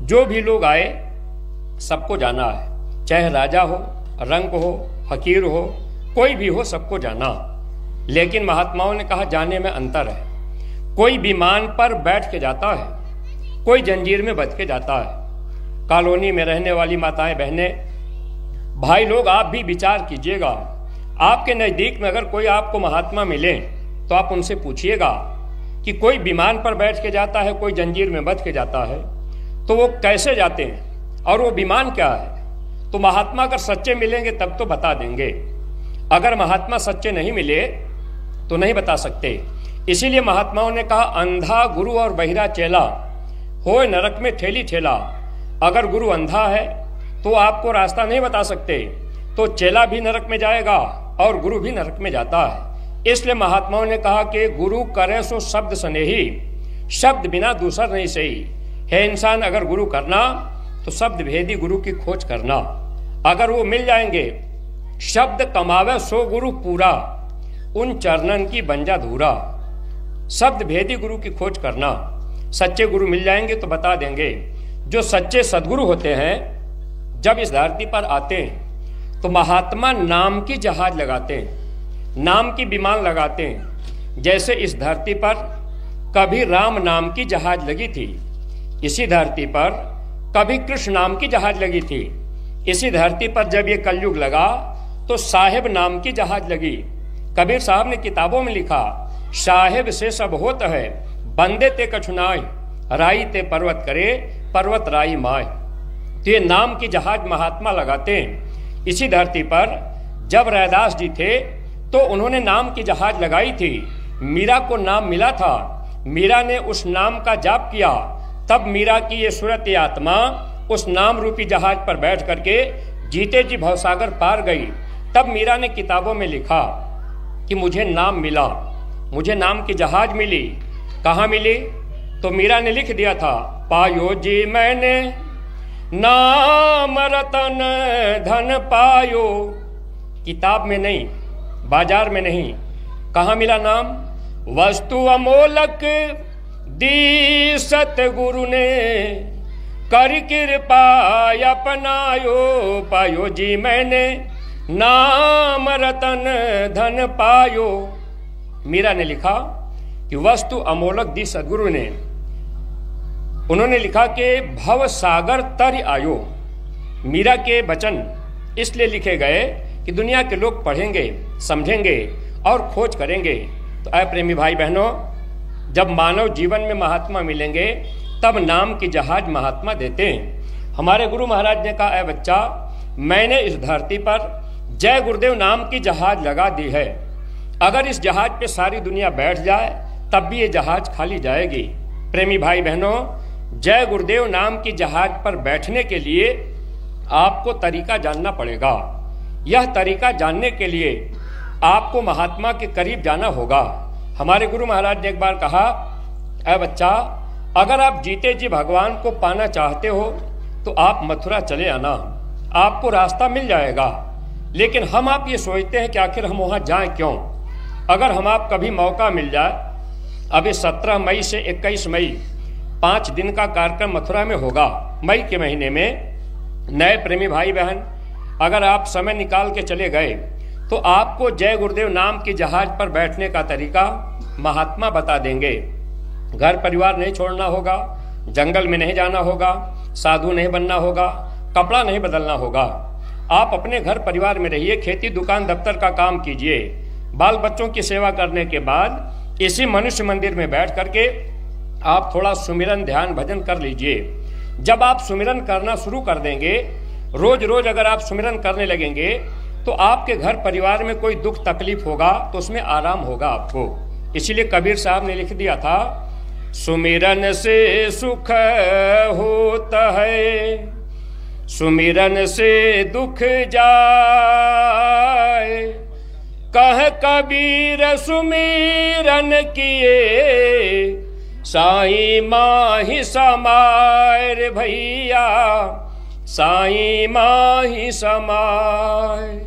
जो भी लोग आए सबको जाना है, चाहे राजा हो, रंक हो, फकीर हो, कोई भी हो, सबको जाना। लेकिन महात्माओं ने कहा जाने में अंतर है। कोई विमान पर बैठ के जाता है, कोई जंजीर में बंध के जाता है। कॉलोनी में रहने वाली माताएं बहनें, भाई लोग, आप भी विचार कीजिएगा। आपके नज़दीक में अगर कोई आपको महात्मा मिले तो आप उनसे पूछिएगा कि कोई विमान पर बैठ के जाता है, कोई जंजीर में बंध के जाता है, तो वो कैसे जाते हैं और वो विमान क्या है। तो महात्मा अगर सच्चे मिलेंगे तब तो बता देंगे, अगर महात्मा सच्चे नहीं मिले तो नहीं बता सकते। इसीलिए महात्माओं ने कहा, अंधा गुरु और बहिरा चेला होए नरक में ठेली ठेला। अगर गुरु अंधा है तो आपको रास्ता नहीं बता सकते, तो चेला भी नरक में जाएगा और गुरु भी नरक में जाता है। इसलिए महात्माओं ने कहा कि गुरु करे सो शब्द स्नेही, शब्द बिना दूसर नहीं सही है। इंसान अगर गुरु करना तो शब्द भेदी गुरु की खोज करना, अगर वो मिल जाएंगे। शब्द कमावे सो गुरु पूरा, उन चरणन की बंजा धूरा। शब्द भेदी गुरु की खोज करना, सच्चे गुरु मिल जाएंगे तो बता देंगे। जो सच्चे सद्गुरु होते हैं जब इस धरती पर आते हैं तो महात्मा नाम की जहाज लगाते हैं, नाम की विमान लगाते हैं। जैसे इस धरती पर कभी राम नाम की जहाज लगी थी, इसी धरती पर कभी कृष्ण नाम की जहाज लगी थी। इसी धरती पर जब ये कलयुग लगा तो साहिब नाम की जहाज लगी। कबीर साहब ने किताबों में लिखा, साहिब से सब होत है, बंदे ते कछुनाय, राई ते पर्वत करे, पर्वत राई माय। तो ये नाम की जहाज महात्मा लगाते हैं। इसी धरती पर जब रैदास जी थे तो उन्होंने नाम की जहाज लगाई थी। मीरा को नाम मिला था, मीरा ने उस नाम का जाप किया, तब मीरा की ये सूरत आत्मा उस नाम रूपी जहाज पर बैठ करके जीते जी भवसागर पार गई। तब मीरा ने किताबों में लिखा कि मुझे नाम मिला, मुझे नाम की जहाज मिली। कहाँ मिली? तो मीरा ने लिख दिया था, पायो जी मैंने नाम रतन धन पायो। किताब में नहीं, बाजार में नहीं, कहाँ मिला नाम? वस्तु अमोलक दी सतगुरु ने, कर कृपा अपनायो। पायो जी मैंने नाम रतन धन पायो। मीरा ने लिखा कि वस्तु अमोलक दी सदगुरु ने, उन्होंने लिखा कि भव सागर तर आयो। मीरा के वचन इसलिए लिखे गए कि दुनिया के लोग पढ़ेंगे, समझेंगे और खोज करेंगे। तो ऐ प्रेमी भाई बहनों, जब मानव जीवन में महात्मा मिलेंगे तब नाम की जहाज महात्मा देते हैं। हमारे गुरु महाराज ने कहा, ऐ बच्चा, मैंने इस धरती पर जय गुरुदेव नाम की जहाज लगा दी है। अगर इस जहाज पे सारी दुनिया बैठ जाए तब भी ये जहाज खाली जाएगी। प्रेमी भाई बहनों, जय गुरुदेव नाम की जहाज पर बैठने के लिए आपको तरीका जानना पड़ेगा। यह तरीका जानने के लिए आपको महात्मा के करीब जाना होगा। हमारे गुरु महाराज ने एक बार कहा, ऐ बच्चा, अगर आप जीते जी भगवान को पाना चाहते हो तो आप मथुरा चले आना, आपको रास्ता मिल जाएगा। लेकिन हम आप ये सोचते हैं कि आखिर हम वहाँ जाएं क्यों। अगर हम आप कभी मौका मिल जाए, अभी 17 मई से 21 मई 5 दिन का कार्यक्रम मथुरा में होगा, मई के महीने में। नए प्रेमी भाई बहन, अगर आप समय निकाल के चले गए तो आपको जय गुरुदेव नाम की जहाज पर बैठने का तरीका महात्मा बता देंगे। घर परिवार नहीं छोड़ना होगा, जंगल में नहीं जाना होगा, साधु नहीं बनना होगा, कपड़ा नहीं बदलना होगा। आप अपने घर परिवार में रहिए, खेती दुकान दफ्तर का काम कीजिए, बाल बच्चों की सेवा करने के बाद इसी मनुष्य मंदिर में बैठ करके आप थोड़ा सुमिरन ध्यान भजन कर लीजिए। जब आप सुमिरन करना शुरू कर देंगे, रोज रोज अगर आप सुमिरन करने लगेंगे तो आपके घर परिवार में कोई दुख तकलीफ होगा तो उसमें आराम होगा आपको। इसीलिए कबीर साहब ने लिख दिया था, सुमिरन से सुख होता है, सुमिरन से दुख जाए। कह कबीर सुमिरन किए, साईं माही समाए रे भैया, साईं माही समाए।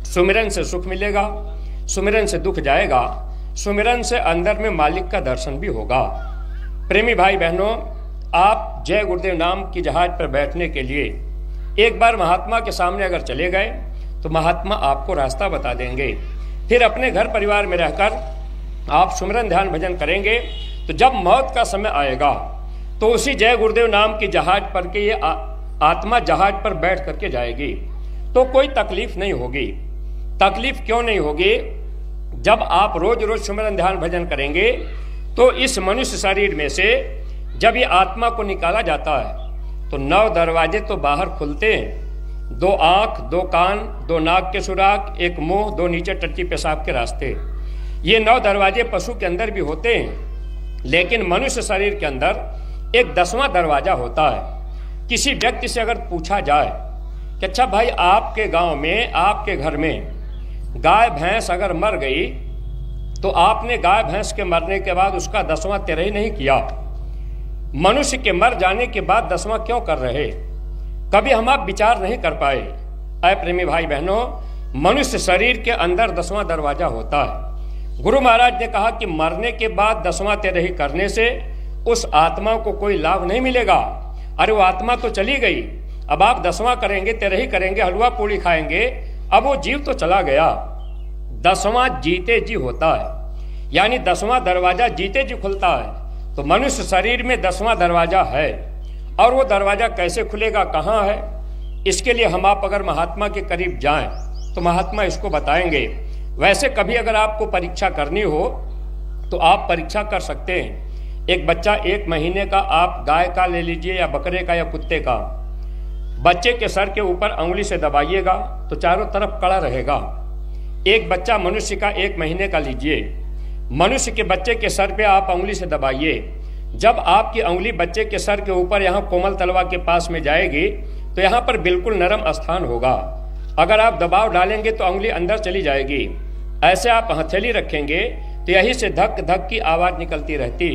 सुमिरन से सुख मिलेगा, सुमिरन से दुख जाएगा, सुमिरन से अंदर में मालिक का दर्शन भी होगा। प्रेमी भाई बहनों, आप जय गुरुदेव नाम की जहाज पर बैठने के लिए एक बार महात्मा के सामने अगर चले गए तो महात्मा आपको रास्ता बता देंगे। फिर अपने घर परिवार में रहकर आप सुमिरन ध्यान भजन करेंगे तो जब मौत का समय आएगा तो उसी जय गुरुदेव नाम की जहाज पर के ये आत्मा जहाज पर बैठ करके जाएगी, तो कोई तकलीफ नहीं होगी। तकलीफ क्यों नहीं होगी? जब आप रोज रोज सुमिरन ध्यान भजन करेंगे तो इस मनुष्य शरीर में से जब ये आत्मा को निकाला जाता है तो 9 दरवाजे तो बाहर खुलते हैं, 2 आंख, 2 कान, 2 नाक के सुराख, 1 मुंह, 2 नीचे टट्टी पेशाब के रास्ते। ये 9 दरवाजे पशु के अंदर भी होते हैं, लेकिन मनुष्य शरीर के अंदर एक 10वां दरवाजा होता है। किसी व्यक्ति से अगर पूछा जाए कि अच्छा भाई, आपके गांव में, आपके घर में गाय भैंस अगर मर गई तो आपने गाय भैंस के मरने के बाद उसका 10वां तेरही नहीं किया, मनुष्य के मर जाने के बाद 10वां क्यों कर रहे? कभी हम आप विचार नहीं कर पाए। ऐ प्रेमी भाई बहनों, मनुष्य शरीर के अंदर 10वां दरवाजा होता है। गुरु महाराज ने कहा कि मरने के बाद 10वां तेरही करने से उस आत्मा को कोई लाभ नहीं मिलेगा। अरे वो आत्मा तो चली गई, अब आप 10वां करेंगे, तेरही करेंगे, हलवा पूड़ी खाएंगे, अब वो जीव तो चला गया। 10वां जीते जी होता है, यानी 10वां दरवाजा जीते जी खुलता है। तो मनुष्य शरीर में 10वां दरवाजा है, और वो दरवाजा कैसे खुलेगा, कहाँ है? इसके लिए हम आप अगर महात्मा के करीब जाएं तो महात्मा इसको बताएंगे। वैसे कभी अगर आपको परीक्षा करनी हो तो आप परीक्षा कर सकते हैं। एक बच्चा 1 महीने का आप गाय का ले लीजिए या बकरे का या कुत्ते का, बच्चे के सर के ऊपर अंगुली से दबाइएगा तो चारों तरफ कड़ा रहेगा। एक बच्चा मनुष्य का 1 महीने का लीजिए, मनुष्य के बच्चे के सर पे आप अंगुली से दबाइए। जब आपकी अंगुली बच्चे के सर के ऊपर यहाँ कोमल तलवा के पास में जाएगी तो यहाँ पर बिल्कुल नरम स्थान होगा। अगर आप दबाव डालेंगे तो अंगुली अंदर चली जाएगी। ऐसे आप हथेली रखेंगे तो यहीं से धक धक की आवाज निकलती रहती।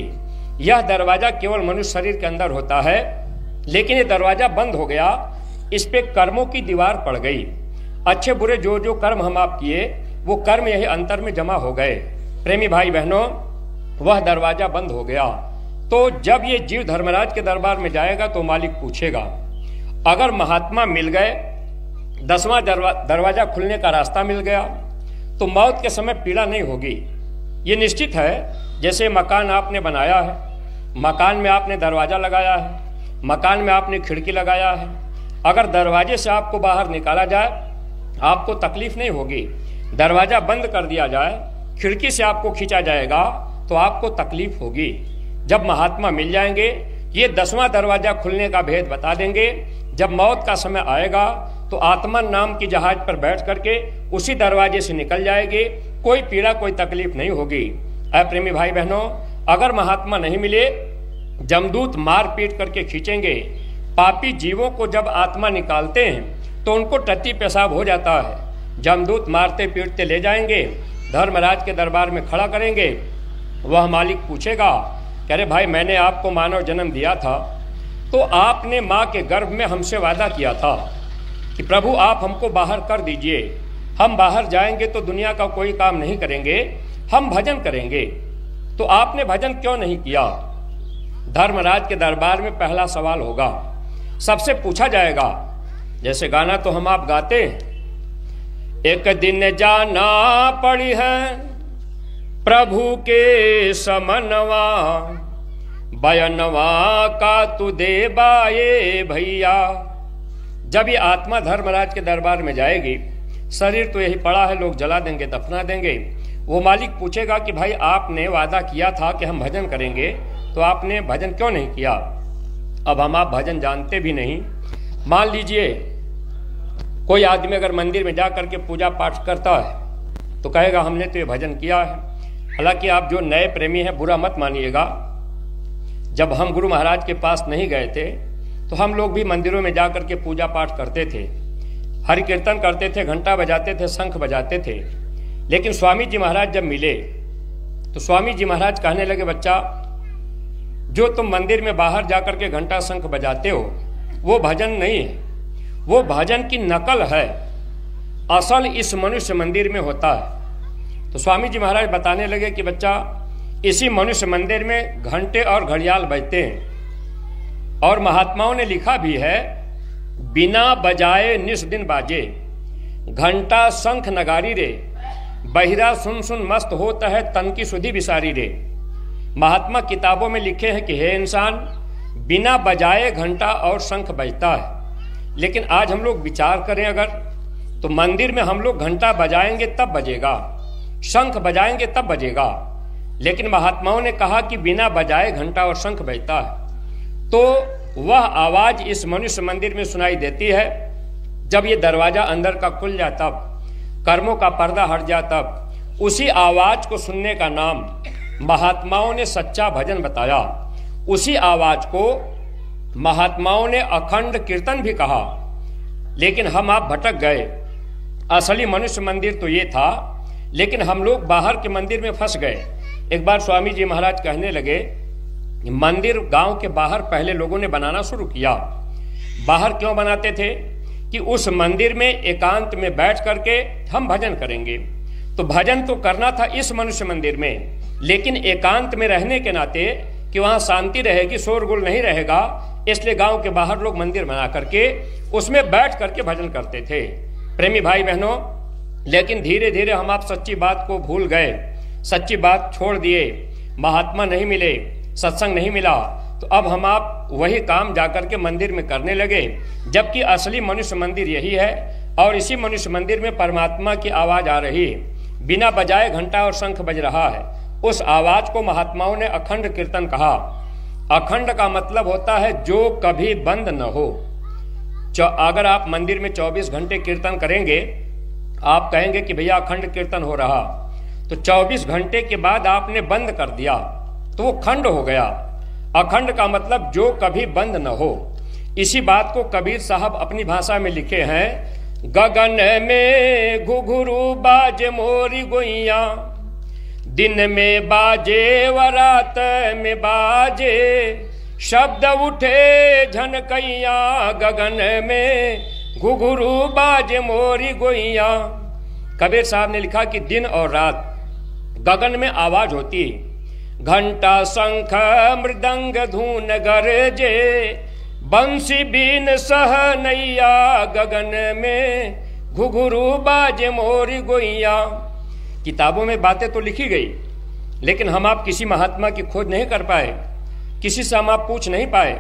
यह दरवाजा केवल मनुष्य शरीर के अंदर होता है, लेकिन ये दरवाजा बंद हो गया, इस पे कर्मों की दीवार पड़ गई। अच्छे बुरे जो जो कर्म हम आप किए वो कर्म यही अंतर में जमा हो गए। प्रेमी भाई बहनों, वह दरवाजा बंद हो गया। तो जब ये जीव धर्मराज के दरबार में जाएगा तो मालिक पूछेगा। अगर महात्मा मिल गए, 10वां दरवाजा खुलने का रास्ता मिल गया तो मौत के समय पीड़ा नहीं होगी। ये निश्चित है। जैसे मकान आपने बनाया है, मकान में आपने दरवाजा लगाया है, मकान में आपने खिड़की लगाया है, अगर दरवाजे से आपको बाहर निकाला जाए आपको तकलीफ नहीं होगी। दरवाजा बंद कर दिया जाए, खिड़की से आपको खींचा जाएगा तो आपको तकलीफ होगी। जब महात्मा मिल जाएंगे ये 10वां दरवाजा खुलने का भेद बता देंगे। जब मौत का समय आएगा तो आत्मा नाम की जहाज पर बैठ करके उसी दरवाजे से निकल जाएगी, कोई पीड़ा कोई तकलीफ नहीं होगी। ऐ प्रेमी भाई बहनों, अगर महात्मा नहीं मिले, जमदूत मार पीट करके खींचेंगे। पापी जीवों को जब आत्मा निकालते हैं तो उनको टट्टी पेशाब हो जाता है। जमदूत मारते पीटते ले जाएंगे, धर्मराज के दरबार में खड़ा करेंगे। वह मालिक पूछेगा कि अरे भाई, मैंने आपको मानव जन्म दिया था तो आपने माँ के गर्भ में हमसे वादा किया था कि प्रभु आप हमको बाहर कर दीजिए, हम बाहर जाएंगे तो दुनिया का कोई काम नहीं करेंगे, हम भजन करेंगे। तो आपने भजन क्यों नहीं किया? धर्मराज के दरबार में पहला सवाल होगा, सबसे पूछा जाएगा। जैसे गाना तो हम आप गाते हैं, एक दिन जाना पड़ी है प्रभु के समनवा, बयनवा का तू दे बाए भैया। जब ये आत्मा धर्मराज के दरबार में जाएगी, शरीर तो यही पड़ा है, लोग जला देंगे, दफना देंगे। वो मालिक पूछेगा कि भाई आपने वादा किया था कि हम भजन करेंगे, तो आपने भजन क्यों नहीं किया? अब हम आप भजन जानते भी नहीं। मान लीजिए कोई आदमी अगर मंदिर में जा करके पूजा पाठ करता है तो कहेगा हमने तो ये भजन किया है। हालांकि आप जो नए प्रेमी हैं बुरा मत मानिएगा, जब हम गुरु महाराज के पास नहीं गए थे तो हम लोग भी मंदिरों में जा कर के पूजा पाठ करते थे, हरि कीर्तन करते थे, घंटा बजाते थे, शंख बजाते थे। लेकिन स्वामी जी महाराज जब मिले तो स्वामी जी महाराज कहने लगे, बच्चा, जो तुम मंदिर में बाहर जा कर के घंटा शंख बजाते हो वो भजन नहीं है, वो भजन की नकल है, असल इस मनुष्य मंदिर में होता है। तो स्वामी जी महाराज बताने लगे कि बच्चा, इसी मनुष्य मंदिर में घंटे और घड़ियाल बजते हैं, और महात्माओं ने लिखा भी है, बिना बजाए निस दिन बाजे, घंटा शंख नगारी रे, बहिरा सुन सुन मस्त होता है, तन की सुधि विसारी रे। महात्मा किताबों में लिखे हैं कि हे इंसान, बिना बजाए घंटा और शंख बजता है। लेकिन आज हम लोग विचार करें अगर, तो मंदिर में हम लोग घंटा बजाएंगे तब बजेगा, शंख बजाएंगे तब बजेगा, लेकिन महात्माओं ने कहा कि बिना बजाए घंटा और शंख बजता है। तो वह आवाज इस मनुष्य मंदिर में सुनाई देती है जब ये दरवाजा अंदर का खुल जाए, तब कर्मों का पर्दा हट जाए, तब उसी आवाज को सुनने का नाम महात्माओं ने सच्चा भजन बताया। उसी आवाज को महात्माओं ने अखंड कीर्तन भी कहा। लेकिन हम आप भटक गए, असली मनुष्य मंदिर तो ये था, लेकिन हम लोग बाहर के मंदिर में फंस गए। एक बार स्वामी जी महाराज कहने लगे, मंदिर गांव के बाहर पहले लोगों ने बनाना शुरू किया। बाहर क्यों बनाते थे? कि उस मंदिर में एकांत में बैठ करके हम भजन करेंगे। तो भजन तो करना था इस मनुष्य मंदिर में, लेकिन एकांत में रहने के नाते कि वहाँ शांति रहेगी, शोरगुल नहीं रहेगा, इसलिए गांव के बाहर लोग मंदिर बना करके उसमें बैठ करके भजन करते थे। प्रेमी भाई बहनों, लेकिन धीरे धीरे हम आप सच्ची बात को भूल गए, सच्ची बात छोड़ दिए, महात्मा नहीं मिले, सत्संग नहीं मिला, तो अब हम आप वही काम जाकर के मंदिर में करने लगे, जबकि असली मनुष्य मंदिर यही है। और इसी मनुष्य मंदिर में परमात्मा की आवाज आ रही है, बिना बजाए घंटा और शंख बज रहा है। उस आवाज को महात्माओं ने अखंड कीर्तन कहा। अखंड का मतलब होता है जो कभी बंद न हो। अगर आप मंदिर में 24 घंटे कीर्तन करेंगे, आप कहेंगे कि भैया अखंड कीर्तन हो रहा, तो 24 घंटे के बाद आपने बंद कर दिया तो वो खंड हो गया। अखंड का मतलब जो कभी बंद न हो। इसी बात को कबीर साहब अपनी भाषा में लिखे हैं, गगन में घुघरू बाजे मोरी गोइया, दिन में बाजे व रात में बाजे, शब्द उठे झनकैया, गगन में घुघरू बाजे मोरी गोइया। कबीर साहब ने लिखा कि दिन और रात गगन में आवाज होती, घंटा शंख मृदंग धून गरजे, बंसी बीन सहनैया, गगन में घुघरू बाजे मोरी गोइया। किताबों में बातें तो लिखी गई, लेकिन हम आप किसी महात्मा की खोज नहीं कर पाए, किसी से हम आप पूछ नहीं पाए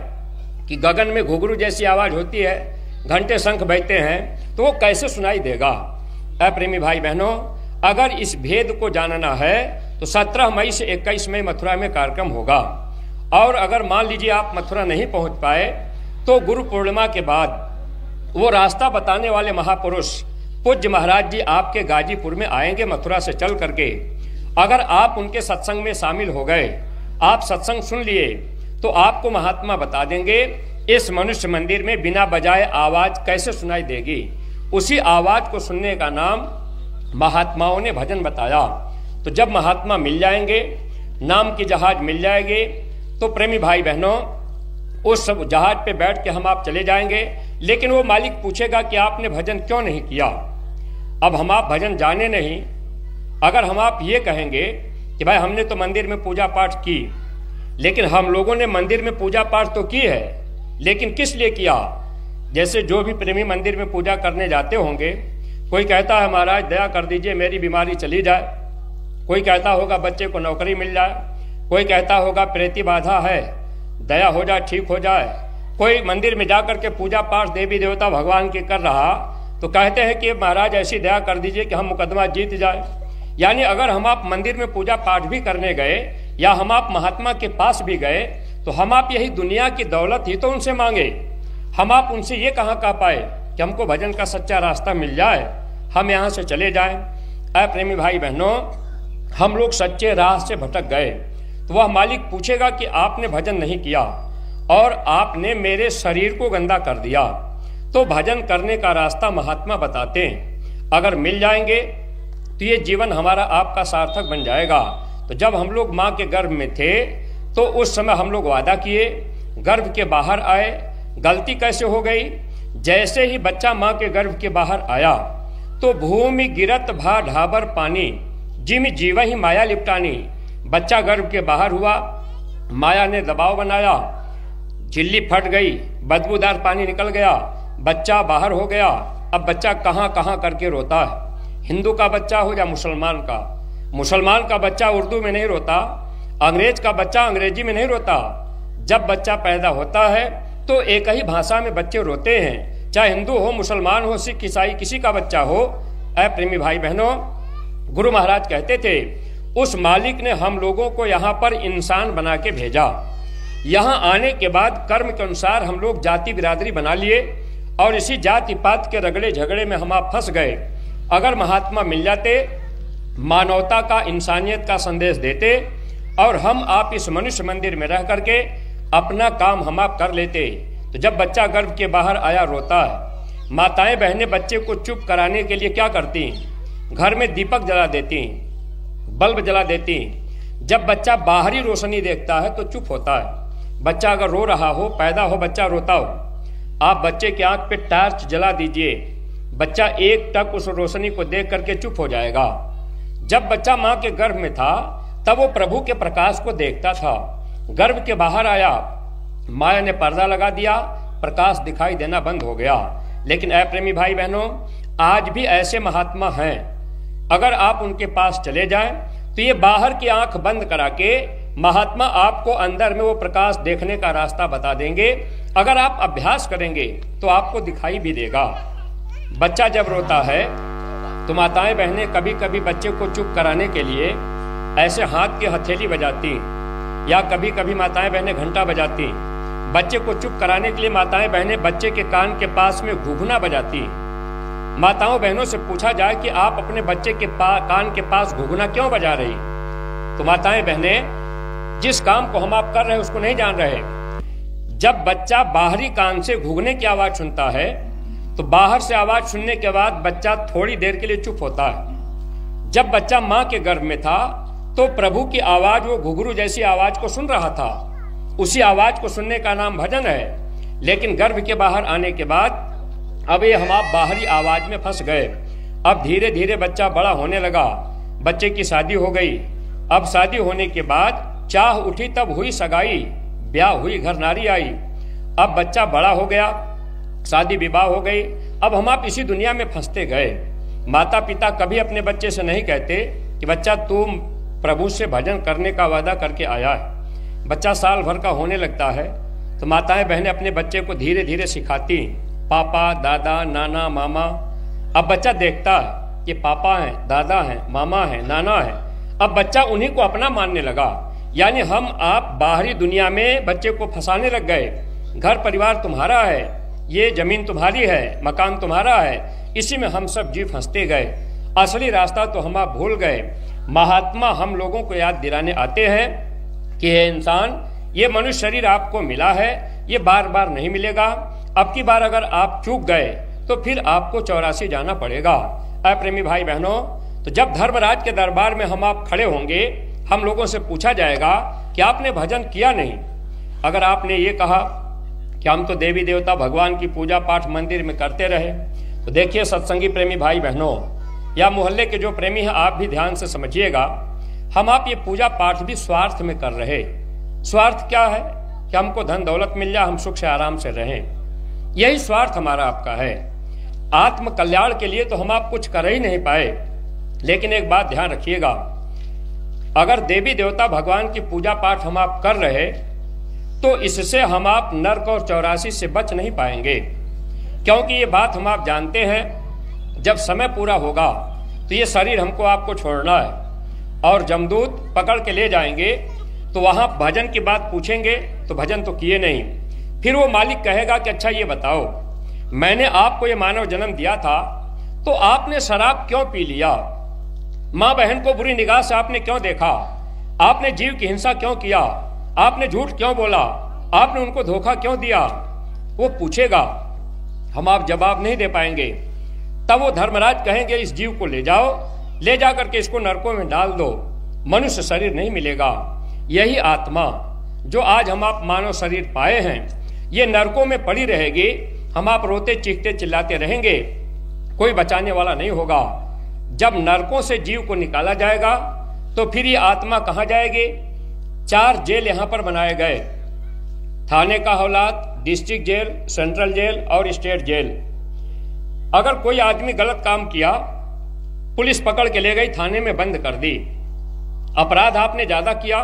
कि गगन में घुघरू जैसी आवाज होती है, घंटे शंख बजते हैं, तो वो कैसे सुनाई देगा। प्रेमी भाई बहनों, अगर इस भेद को जानना है तो 17 मई से 21 मई मथुरा में कार्यक्रम होगा। और अगर मान लीजिए आप मथुरा नहीं पहुंच पाए, तो गुरु पूर्णिमा के बाद वो रास्ता बताने वाले महापुरुष पूज्य महाराज जी आपके गाजीपुर में आएंगे मथुरा से चल करके। अगर आप उनके सत्संग में शामिल हो गए, आप सत्संग सुन लिए, तो आपको महात्मा बता देंगे इस मनुष्य मंदिर में बिना बजाए आवाज कैसे सुनाई देगी। उसी आवाज को सुनने का नाम महात्माओं ने भजन बताया। तो जब महात्मा मिल जाएंगे, नाम की जहाज मिल जाएगी, तो प्रेमी भाई बहनों, उस सब जहाज पे बैठ के हम आप चले जाएंगे। लेकिन वो मालिक पूछेगा कि आपने भजन क्यों नहीं किया। अब हम आप भजन जाने नहीं। अगर हम आप ये कहेंगे कि भाई हमने तो मंदिर में पूजा पाठ की, लेकिन हम लोगों ने मंदिर में पूजा पाठ तो की है, लेकिन किस लिए किया। जैसे जो भी प्रेमी मंदिर में पूजा करने जाते होंगे, कोई कहता है महाराज दया कर दीजिए मेरी बीमारी चली जाए, कोई कहता होगा बच्चे को नौकरी मिल जाए, कोई कहता होगा प्रेती बाधा है दया हो जाए, ठीक हो जाए। कोई मंदिर में जाकर के पूजा पाठ देवी देवता भगवान की कर रहा, तो कहते हैं कि महाराज ऐसी दया कर दीजिए कि हम मुकदमा जीत जाए। यानी अगर हम आप मंदिर में पूजा पाठ भी करने गए, या हम आप महात्मा के पास भी गए, तो हम आप यही दुनिया की दौलत ही तो उनसे मांगे। हम आप उनसे ये कहाँ कह पाए कि हमको भजन का सच्चा रास्ता मिल जाए, हम यहाँ से चले जाएं। प्रेमी भाई बहनों, हम लोग सच्चे राह से भटक गए, तो वह मालिक पूछेगा कि आपने भजन नहीं किया। और आपने मेरे शरीर को गंदा कर दिया। तो भजन करने का रास्ता महात्मा बताते हैं, अगर मिल जाएंगे तो ये जीवन हमारा आपका सार्थक बन जाएगा। तो जब हम लोग माँ के गर्भ में थे तो उस समय हम लोग वादा किए, गर्भ के बाहर आए। गलती कैसे हो गई? जैसे ही बच्चा माँ के गर्भ के बाहर आया तो भूमि गिरत भा ढाबर पानी, जिम जीव ही माया लिपटानी। बच्चा गर्भ के बाहर हुआ, माया ने दबाव बनाया, झिल्ली फट गई, बदबूदार पानी निकल गया, बच्चा बाहर हो गया। अब बच्चा कहाँ कहाँ करके रोता है। हिंदू का बच्चा हो या मुसलमान का बच्चा उर्दू में नहीं रोता, अंग्रेज का बच्चा अंग्रेजी में नहीं रोता। जब बच्चा पैदा होता है तो एक ही भाषा में बच्चे रोते हैं, चाहे हिंदू हो, मुसलमान हो, सिख, ईसाई, किसी का बच्चा हो। ऐ प्रेमी भाई बहनों, गुरु महाराज कहते थे, उस मालिक ने हम लोगों को यहाँ पर इंसान बना के भेजा। यहाँ आने के बाद कर्म के अनुसार हम लोग जाति बिरादरी बना लिए और इसी जाति पात के रगड़े झगड़े में हम आप फंस गए। अगर महात्मा मिल जाते, मानवता का, इंसानियत का संदेश देते और हम आप इस मनुष्य मंदिर में रह करके अपना काम हम आप कर लेते। तो जब बच्चा गर्भ के बाहर आया रोता है, माताएं बहनें बच्चे को चुप कराने के लिए क्या करती? घर में दीपक जला देती, बल्ब जला देती। जब बच्चा बाहरी रोशनी देखता है तो चुप होता है। बच्चा अगर रो रहा हो, पैदा हो बच्चा रोता हो, आप बच्चे की आंख पे टार्च जला दीजिए, बच्चा एक टक उस रोशनी को देख करके चुप हो जाएगा। जब बच्चा माँ के गर्भ में था तब वो प्रभु के प्रकाश को देखता था। गर्भ के बाहर आया, माया ने पर्दा लगा दिया, प्रकाश दिखाई देना बंद हो गया। लेकिन ऐ प्रेमी भाई बहनों, आज भी ऐसे महात्मा हैं, अगर आप उनके पास चले जाएं तो ये बाहर की आंख बंद करा के महात्मा आपको अंदर में वो प्रकाश देखने का रास्ता बता देंगे। अगर आप अभ्यास करेंगे तो आपको दिखाई भी देगा। बच्चा जब रोता है तो माताएं बहनें कभी कभी बच्चे को चुप कराने के लिए ऐसे हाथ की हथेली बजाती, या कभी कभी माताएं बहनें घंटा बजाती। बच्चे को चुप कराने के लिए माताएं बहनें बच्चे के कान के पास में घुघना बजाती। माताओं बहनों से पूछा जाए कि आप अपने बच्चे के कान के पास घुघना क्यों बजा रही, तो माताएं बहनें जिस काम को हम आप कर रहे हैं उसको नहीं जान रहे। जब बच्चा बाहरी कान से घुघने की आवाज सुनता है तो बाहर से आवाज सुनने के बाद बच्चा थोड़ी देर के लिए चुप होता है। जब बच्चा माँ के गर्भ में था तो प्रभु की आवाज, वो घुघरू जैसी आवाज को सुन रहा था। उसी आवाज को सुनने का नाम भजन है। लेकिन गर्भ के बाहर आने के बाद अब ये हम आप बाहरी आवाज में फंस गए। अब धीरे धीरे बच्चा बड़ा होने लगा, बच्चे की शादी हो गई। अब शादी होने के बाद चाह उठी तब हुई सगाई, ब्याह हुई घर नारी आई। अब बच्चा बड़ा हो गया, शादी विवाह हो गई। अब हम आप इसी दुनिया में फंसते गए। माता पिता कभी अपने बच्चे से नहीं कहते कि बच्चा तुम प्रभु से भजन करने का वादा करके आया है। बच्चा साल भर का होने लगता है तो माताएं बहनें अपने बच्चे को धीरे धीरे सिखाती, पापा, दादा, नाना, मामा। अब बच्चा देखता है कि पापा हैं, दादा हैं, मामा हैं, नाना है। अब बच्चा उन्हीं को अपना मानने लगा। यानी हम आप बाहरी दुनिया में बच्चे को फंसाने लग गए। घर परिवार तुम्हारा है, ये जमीन तुम्हारी है, मकान तुम्हारा है, इसी में हम सब जी फंसते गए। असली रास्ता तो हम आप भूल गए। महात्मा हम लोगों को याद दिलाने आते हैं कि हे इंसान, ये मनुष्य शरीर आपको मिला है, ये बार बार नहीं मिलेगा। अब की बार अगर आप चूक गए तो फिर आपको 84 जाना पड़ेगा। ऐ प्रेमी भाई बहनों, तो जब धर्मराज के दरबार में हम आप खड़े होंगे, हम लोगों से पूछा जाएगा कि आपने भजन किया नहीं। अगर आपने ये कहा कि हम तो देवी देवता भगवान की पूजा पाठ मंदिर में करते रहे, तो देखिए सत्संगी प्रेमी भाई बहनों या मोहल्ले के जो प्रेमी हैं, आप भी ध्यान से समझिएगा, हम आप ये पूजा पाठ भी स्वार्थ में कर रहे। स्वार्थ क्या है? कि हमको धन दौलत मिल जाए, हम सुख से आराम से रहें। यही स्वार्थ हमारा आपका है। आत्म कल्याण के लिए तो हम आप कुछ कर ही नहीं पाए। लेकिन एक बात ध्यान रखिएगा, अगर देवी देवता भगवान की पूजा पाठ हम आप कर रहे तो इससे हम आप नरक और 84 से बच नहीं पाएंगे। क्योंकि ये बात हम आप जानते हैं, जब समय पूरा होगा तो ये शरीर हमको आपको छोड़ना है और जमदूत पकड़ के ले जाएंगे। तो वहाँ भजन की बात पूछेंगे तो भजन तो किए नहीं। फिर वो मालिक कहेगा कि अच्छा ये बताओ, मैंने आपको ये मानव जन्म दिया था तो आपने शराब क्यों पी लिया? माँ बहन को बुरी निगाह से आपने क्यों देखा? आपने जीव की हिंसा क्यों किया? आपने झूठ क्यों बोला? आपने उनको धोखा क्यों दिया? वो पूछेगा, हम आप जवाब नहीं दे पाएंगे। तब वो धर्मराज कहेंगे, इस जीव को ले जाओ, ले जा करके इसको नरकों में डाल दो, मनुष्य शरीर नहीं मिलेगा। यही आत्मा जो आज हम आप मानव शरीर पाए हैं, ये नरकों में पड़ी रहेगी। हम आप रोते चीखते चिल्लाते रहेंगे, कोई बचाने वाला नहीं होगा। जब नरकों से जीव को निकाला जाएगा तो फिर ये आत्मा कहाँ जाएगी? 4 जेल यहाँ पर बनाए गए, थाने का हौलात, डिस्ट्रिक्ट जेल, सेंट्रल जेल और स्टेट जेल। अगर कोई आदमी गलत काम किया, पुलिस पकड़ के ले गई, थाने में बंद कर दी। अपराध आपने ज्यादा किया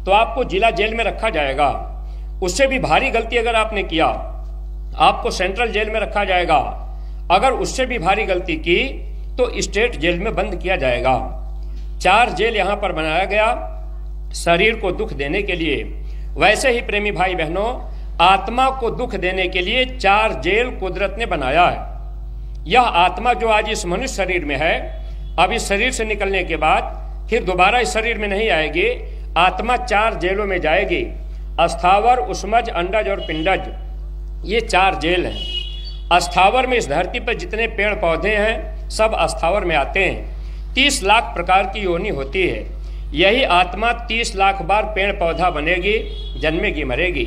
तो आपको जिला जेल में रखा जाएगा। उससे भी भारी गलती अगर आपने किया, आपको सेंट्रल जेल में रखा जाएगा। अगर उससे भी भारी गलती की तो स्टेट जेल में बंद किया जाएगा। 4 जेल यहाँ पर बनाया गया शरीर को दुख देने के लिए। वैसे ही प्रेमी भाई बहनों, आत्मा को दुख देने के लिए 4 जेल कुदरत ने बनाया है। यह आत्मा जो आज इस मनुष्य शरीर में है, अब इस शरीर से निकलने के बाद फिर दोबारा इस शरीर में नहीं आएगी। आत्मा 4 जेलों में जाएगी, अस्थावर, उष्मज, अंडज और पिंडज। ये 4 जेल हैं। अस्थावर में इस धरती पर जितने पेड़ पौधे हैं सब अस्थावर में आते हैं। 30 लाख प्रकार की योनि होती है। यही आत्मा 30 लाख बार पेड़ पौधा बनेगी, जन्मेगी, मरेगी।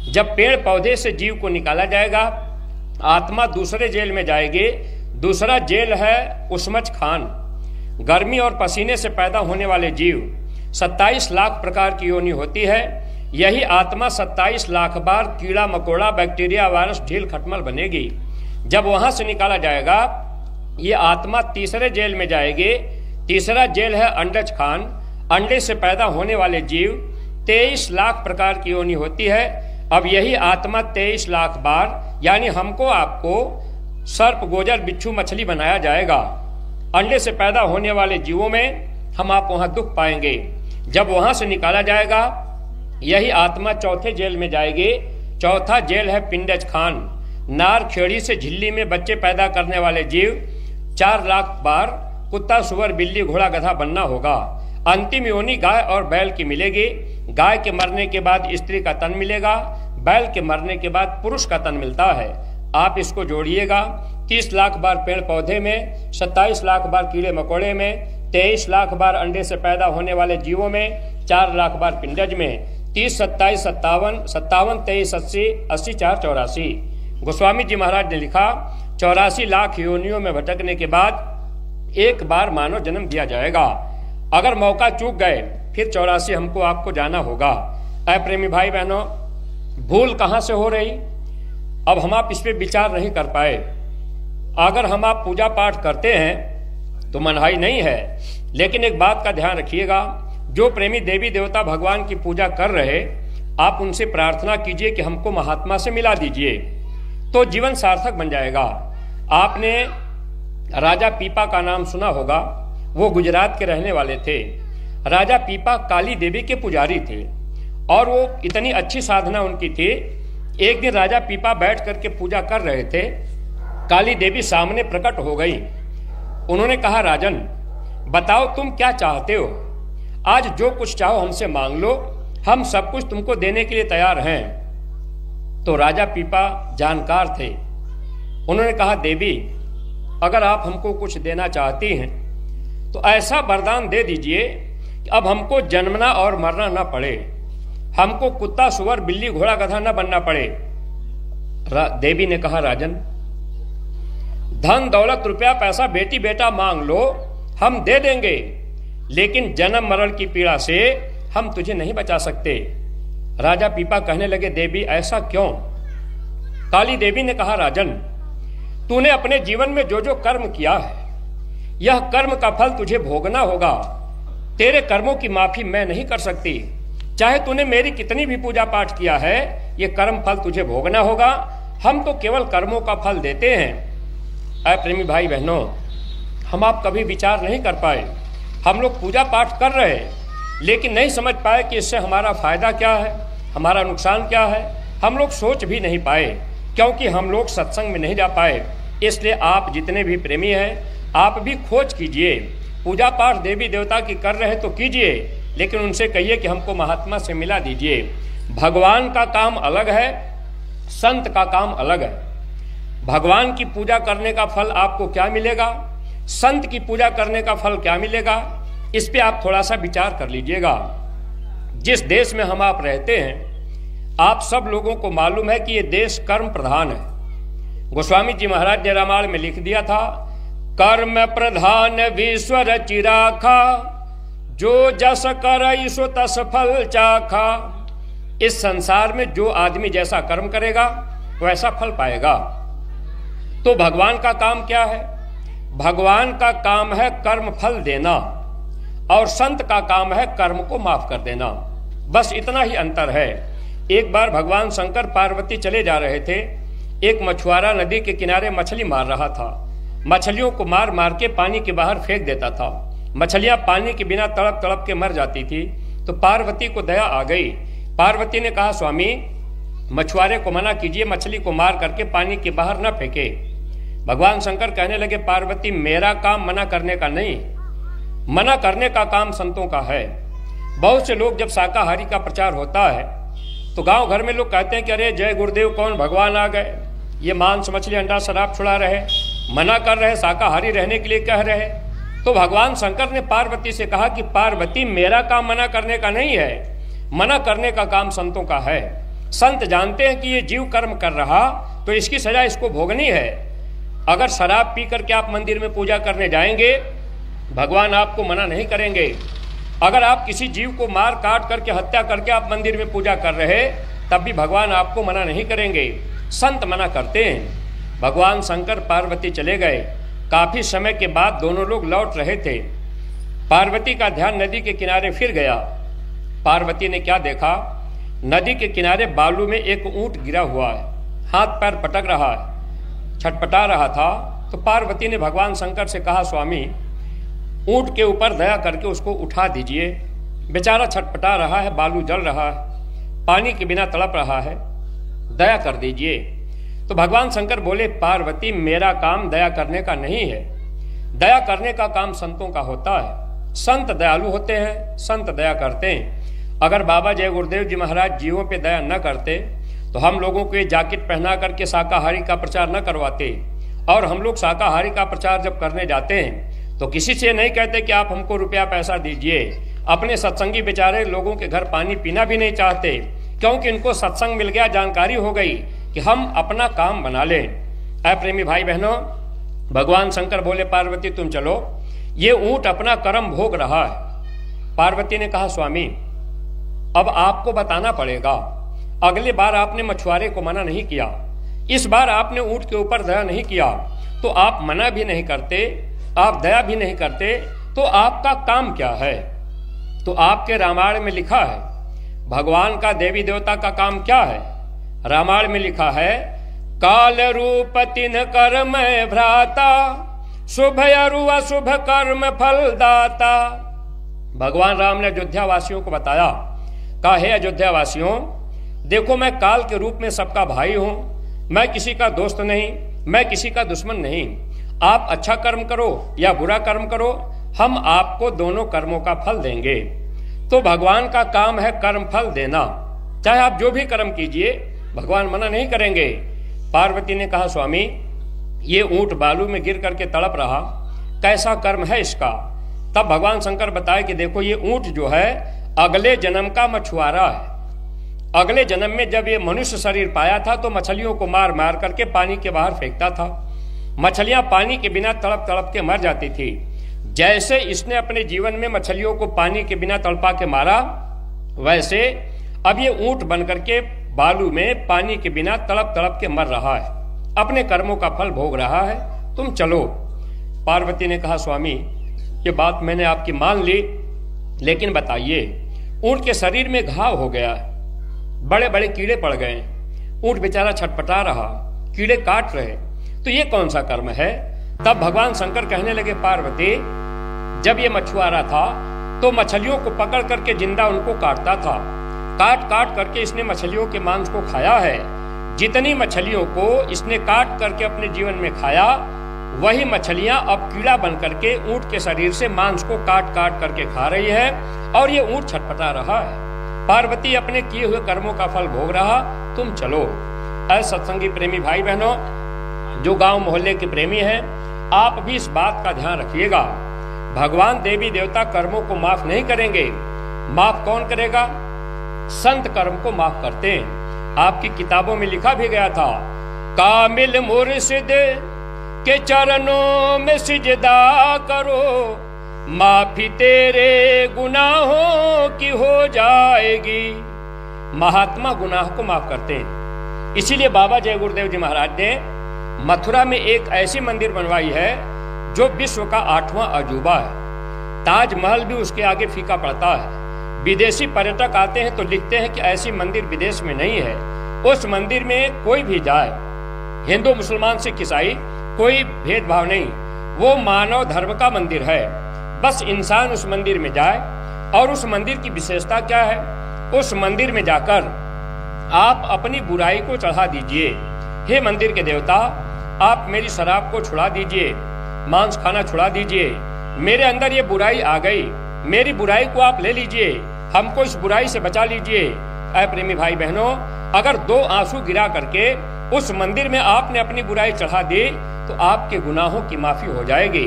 जब पेड़ पौधे से जीव को निकाला जाएगा, आत्मा दूसरे जेल में जाएगी। दूसरा जेल है उष्मज खान, गर्मी और पसीने से पैदा होने वाले जीव। 27 लाख प्रकार की योनि होती है। यही आत्मा 27 लाख बार कीड़ा मकोड़ा, बैक्टीरिया, वायरस, ढील, खटमल बनेगी। जब वहां से निकाला जाएगा, ये आत्मा तीसरे जेल में जाएगी। तीसरा जेल है अंडज खान, अंडे से पैदा होने वाले जीव। 23 लाख प्रकार की योनि होती है। अब यही आत्मा 23 लाख बार, यानी हमको आपको सर्प, गोजर, बिच्छू, मछली बनाया जाएगा। अंडे से पैदा होने वाले जीवों में हम आप वहां दुख पाएंगे। जब वहां से निकाला जाएगा, यही आत्मा चौथे जेल में जाएगी। चौथा जेल है पिंडज खान, नार, खेड़ी से झिल्ली में बच्चे पैदा करने वाले जीव। 4 लाख बार कुत्ता, सुअर, बिल्ली, घोड़ा, गधा बनना होगा। अंतिम योनि गाय और बैल की मिलेगी। गाय के मरने के बाद स्त्री का तन मिलेगा, बैल के मरने के बाद पुरुष का तन मिलता है। आप इसको जोड़िएगा। 30 लाख बार पेड़ पौधे में, 27 लाख बार कीड़े मकोड़े में, 23 लाख बार अंडे से पैदा होने वाले जीवों में, 4 लाख बार पिंडज में। 30, 27, 57, 23, 80, 80, 4, 84। गोस्वामी जी महाराज ने लिखा, 84 लाख योनियों में भटकने के बाद एक बार मानव जन्म दिया जाएगा। अगर मौका चूक गए फिर 84 हमको आपको जाना होगा। ऐ प्रेमी भाई बहनों, भूल कहाँ से हो रही? अब हम आप इस पर विचार नहीं कर पाए। अगर हम आप पूजा पाठ करते हैं तो मनाही नहीं है, लेकिन एक बात का ध्यान रखिएगा, जो प्रेमी देवी देवता भगवान की पूजा कर रहे, आप उनसे प्रार्थना कीजिए कि हमको महात्मा से मिला दीजिए, तो जीवन सार्थक बन जाएगा। आपने राजा पीपा का नाम सुना होगा। वो गुजरात के रहने वाले थे। राजा पीपा काली देवी के पुजारी थे और वो इतनी अच्छी साधना उनकी थी। एक दिन राजा पीपा बैठ करके पूजा कर रहे थे। काली देवी सामने प्रकट हो गई। उन्होंने कहा, राजन बताओ तुम क्या चाहते हो? आज जो कुछ चाहो हमसे मांग लो, हम सब कुछ तुमको देने के लिए तैयार हैं। तो राजा पीपा जानकार थे। उन्होंने कहा, देवी अगर आप हमको कुछ देना चाहती हैं तो ऐसा वरदान दे दीजिए कि अब हमको जन्मना और मरना ना पड़े, हमको कुत्ता, सुअर, बिल्ली, घोड़ा, गधा न बनना पड़े। देवी ने कहा, राजन धन दौलत, रुपया, पैसा, बेटी बेटा मांग लो, हम दे देंगे, लेकिन जन्म मरण की पीड़ा से हम तुझे नहीं बचा सकते। राजा पीपा कहने लगे, देवी ऐसा क्यों? काली देवी ने कहा, राजन तूने अपने जीवन में जो जो कर्म किया है, यह कर्म का फल तुझे भोगना होगा। तेरे कर्मों की माफी मैं नहीं कर सकती। चाहे तूने मेरी कितनी भी पूजा पाठ किया है, ये कर्म फल तुझे भोगना होगा। हम तो केवल कर्मों का फल देते हैं। ऐ प्रेमी भाई बहनों, हम आप कभी विचार नहीं कर पाए। हम लोग पूजा पाठ कर रहे लेकिन नहीं समझ पाए कि इससे हमारा फायदा क्या है, हमारा नुकसान क्या है। हम लोग सोच भी नहीं पाए क्योंकि हम लोग सत्संग में नहीं जा पाए। इसलिए आप जितने भी प्रेमी हैं, आप भी खोज कीजिए। पूजा पाठ देवी देवता की कर रहे तो कीजिए, लेकिन उनसे कहिए कि हमको महात्मा से मिला दीजिए। भगवान का काम अलग है, संत का काम अलग है। भगवान की पूजा करने का फल आपको क्या मिलेगा, संत की पूजा करने का फल क्या मिलेगा, इस पे आप थोड़ा सा विचार कर लीजिएगा। जिस देश में हम आप रहते हैं, आप सब लोगों को मालूम है कि ये देश कर्म प्रधान है। गोस्वामी जी महाराज ने रामायण में लिख दिया था, कर्म प्रधान विश्व रचि राखा, जो जस करई सो तस फल चाखा। इस संसार में जो आदमी जैसा कर्म करेगा वैसा फल पाएगा। तो भगवान का काम क्या है? भगवान का काम है कर्म फल देना, और संत का काम है कर्म को माफ कर देना। बस इतना ही अंतर है। एक बार भगवान शंकर पार्वती चले जा रहे थे। एक मछुआरा नदी के किनारे मछली मार रहा था। मछलियों को मार मार के पानी के बाहर फेंक देता था। मछलियां पानी के बिना तड़प तड़प के मर जाती थी। तो पार्वती को दया आ गई। पार्वती ने कहा, स्वामी मछुआरे को मना कीजिए, मछली को मार करके पानी के बाहर न फेंके। भगवान शंकर कहने लगे, पार्वती मेरा काम मना करने का नहीं, मना करने का काम संतों का है। बहुत से लोग जब शाकाहारी का प्रचार होता है तो गांव घर में लोग कहते हैं कि अरे जय गुरुदेव, कौन भगवान आ गए, ये मांस मछली अंडा शराब छुड़ा रहे, मना कर रहे, शाकाहारी रहने के लिए कह रहे। तो भगवान शंकर ने पार्वती से कहा कि पार्वती मेरा काम मना करने का नहीं है, मना करने का काम संतों का है। संत जानते हैं कि ये जीव कर्म कर रहा तो इसकी सजा इसको भोगनी है। अगर शराब पी करके आप मंदिर में पूजा करने जाएंगे, भगवान आपको मना नहीं करेंगे। अगर आप किसी जीव को मार काट करके हत्या करके आप मंदिर में पूजा कर रहे, तब भी भगवान आपको मना नहीं करेंगे। संत मना करते हैं। भगवान शंकर पार्वती चले गए। काफी समय के बाद दोनों लोग लौट रहे थे। पार्वती का ध्यान नदी के किनारे फिर गया। पार्वती ने क्या देखा, नदी के किनारे बालू में एक ऊंट गिरा हुआ है, हाथ पैर पटक रहा है, छटपटा रहा था। तो पार्वती ने भगवान शंकर से कहा, स्वामी ऊंट के ऊपर दया करके उसको उठा दीजिए, बेचारा छटपटा रहा है, बालू जल रहा है, पानी के बिना तड़प रहा है, दया कर दीजिए। तो भगवान शंकर बोले, पार्वती मेरा काम दया करने का नहीं है, दया करने का काम संतों का होता है। संत दयालु होते हैं, संत दया करते हैं। अगर बाबा जय गुरुदेव जी महाराज जीवों पे दया न करते तो हम लोगों को ये जैकेट पहना करके शाकाहारी का प्रचार न करवाते। और हम लोग शाकाहारी का प्रचार जब करने जाते हैं तो किसी से नहीं कहते कि आप हमको रुपया पैसा दीजिए। अपने सत्संगी बेचारे लोगों के घर पानी पीना भी नहीं चाहते, क्योंकि इनको सत्संग मिल गया, जानकारी हो गई कि हम अपना काम बना लें। ऐ प्रेमी भाई बहनों, भगवान शंकर बोले, पार्वती तुम चलो, ये ऊंट अपना कर्म भोग रहा है। पार्वती ने कहा, स्वामी अब आपको बताना पड़ेगा। अगले बार आपने मछुआरे को मना नहीं किया, इस बार आपने ऊंट के ऊपर दया नहीं किया, तो आप मना भी नहीं करते, आप दया भी नहीं करते, तो आपका काम क्या है? तो आपके रामायण में लिखा है, भगवान का देवी देवता का काम क्या है? रामायण में लिखा है, काल रूप तिन कर्म भ्राता, शुभ अरु अशुभ कर्म फल दाता। भगवान राम ने अयोध्या वासियों को बताया, कहा हे अयोध्या वासियों, देखो मैं काल के रूप में सबका भाई हूं, मैं किसी का दोस्त नहीं, मैं किसी का दुश्मन नहीं। आप अच्छा कर्म करो या बुरा कर्म करो, हम आपको दोनों कर्मों का फल देंगे। तो भगवान का काम है कर्म फल देना, चाहे आप जो भी कर्म कीजिए, भगवान मना नहीं करेंगे। पार्वती ने कहा, स्वामी ये ऊंट बालू में गिर करके तड़प रहा, कैसा कर्म है इसका? तब भगवान शंकर बताए कि देखो ये ऊंट जो है अगले जन्म का मछुआरा है। अगले जन्म में जब ये मनुष्य शरीर पाया था तो मछलियों को मार मार करके पानी के बाहर फेंकता था। मछलियां पानी के बिना तड़प तड़प के मर जाती थी। जैसे इसने अपने जीवन में मछलियों को पानी के बिना तड़पा के मारा, वैसे अब ये ऊंट बन करके बालू में पानी के बिना तड़प तड़प के मर रहा है, अपने कर्मों का फल भोग रहा है, तुम चलो। पार्वती ने कहा, स्वामी ये बात मैंने आपकी मान ली, लेकिन बताइए ऊंट के शरीर में घाव हो गया है, बड़े बड़े कीड़े पड़ गए, ऊंट बेचारा छटपटा रहा, कीड़े काट रहे, तो ये कौन सा कर्म है? तब भगवान शंकर कहने लगे, पार्वती जब ये मछुआरा था तो मछलियों को पकड़ करके जिंदा उनको काटता था, काट काट करके इसने मछलियों के मांस को खाया है। जितनी मछलियों को इसने काट करके अपने जीवन में खाया, वही मछलियां अब कीड़ा बन करके ऊंट के शरीर से मांस को काट काट करके खा रही है, और ये ऊंट छटपटा रहा है। पार्वती अपने किए हुए कर्मों का फल भोग रहा, तुम चलो। ऐसे सत्संगी प्रेमी भाई बहनों, जो गांव मोहल्ले के प्रेमी हैं, आप भी इस बात का ध्यान रखिएगा। भगवान देवी देवता कर्मों को माफ नहीं करेंगे। माफ कौन करेगा? संत कर्म को माफ करते हैं। आपकी किताबों में लिखा भी गया था, कामिल मुर्शिद के चरणों में सिजदा करो, माफी तेरे गुनाहों की हो जाएगी। महात्मा गुनाह को माफ करते हैं। इसीलिए बाबा जय गुरुदेव जी महाराज ने मथुरा में एक ऐसी मंदिर बनवाई है जो विश्व का 8वां अजूबा है। ताजमहल भी उसके आगे फीका पड़ता है। विदेशी पर्यटक आते हैं तो लिखते हैं कि ऐसी मंदिर विदेश में नहीं है। उस मंदिर में कोई भी जाए, हिंदू मुसलमान सिख ईसाई, कोई भेदभाव नहीं। वो मानव धर्म का मंदिर है। बस इंसान उस मंदिर में जाए। और उस मंदिर की विशेषता क्या है? उस मंदिर में जाकर आप अपनी बुराई को चढ़ा दीजिए। हे मंदिर के देवता, आप मेरी शराब को छुड़ा दीजिए, मांस खाना छुड़ा दीजिए। मेरे अंदर ये बुराई आ गई, मेरी बुराई को आप ले लीजिए, हमको इस बुराई से बचा लीजिए। ऐ प्रेमी भाई बहनों, अगर 2 आंसू गिरा करके उस मंदिर में आपने अपनी बुराई चढ़ा दी तो आपके गुनाहों की माफी हो जाएगी।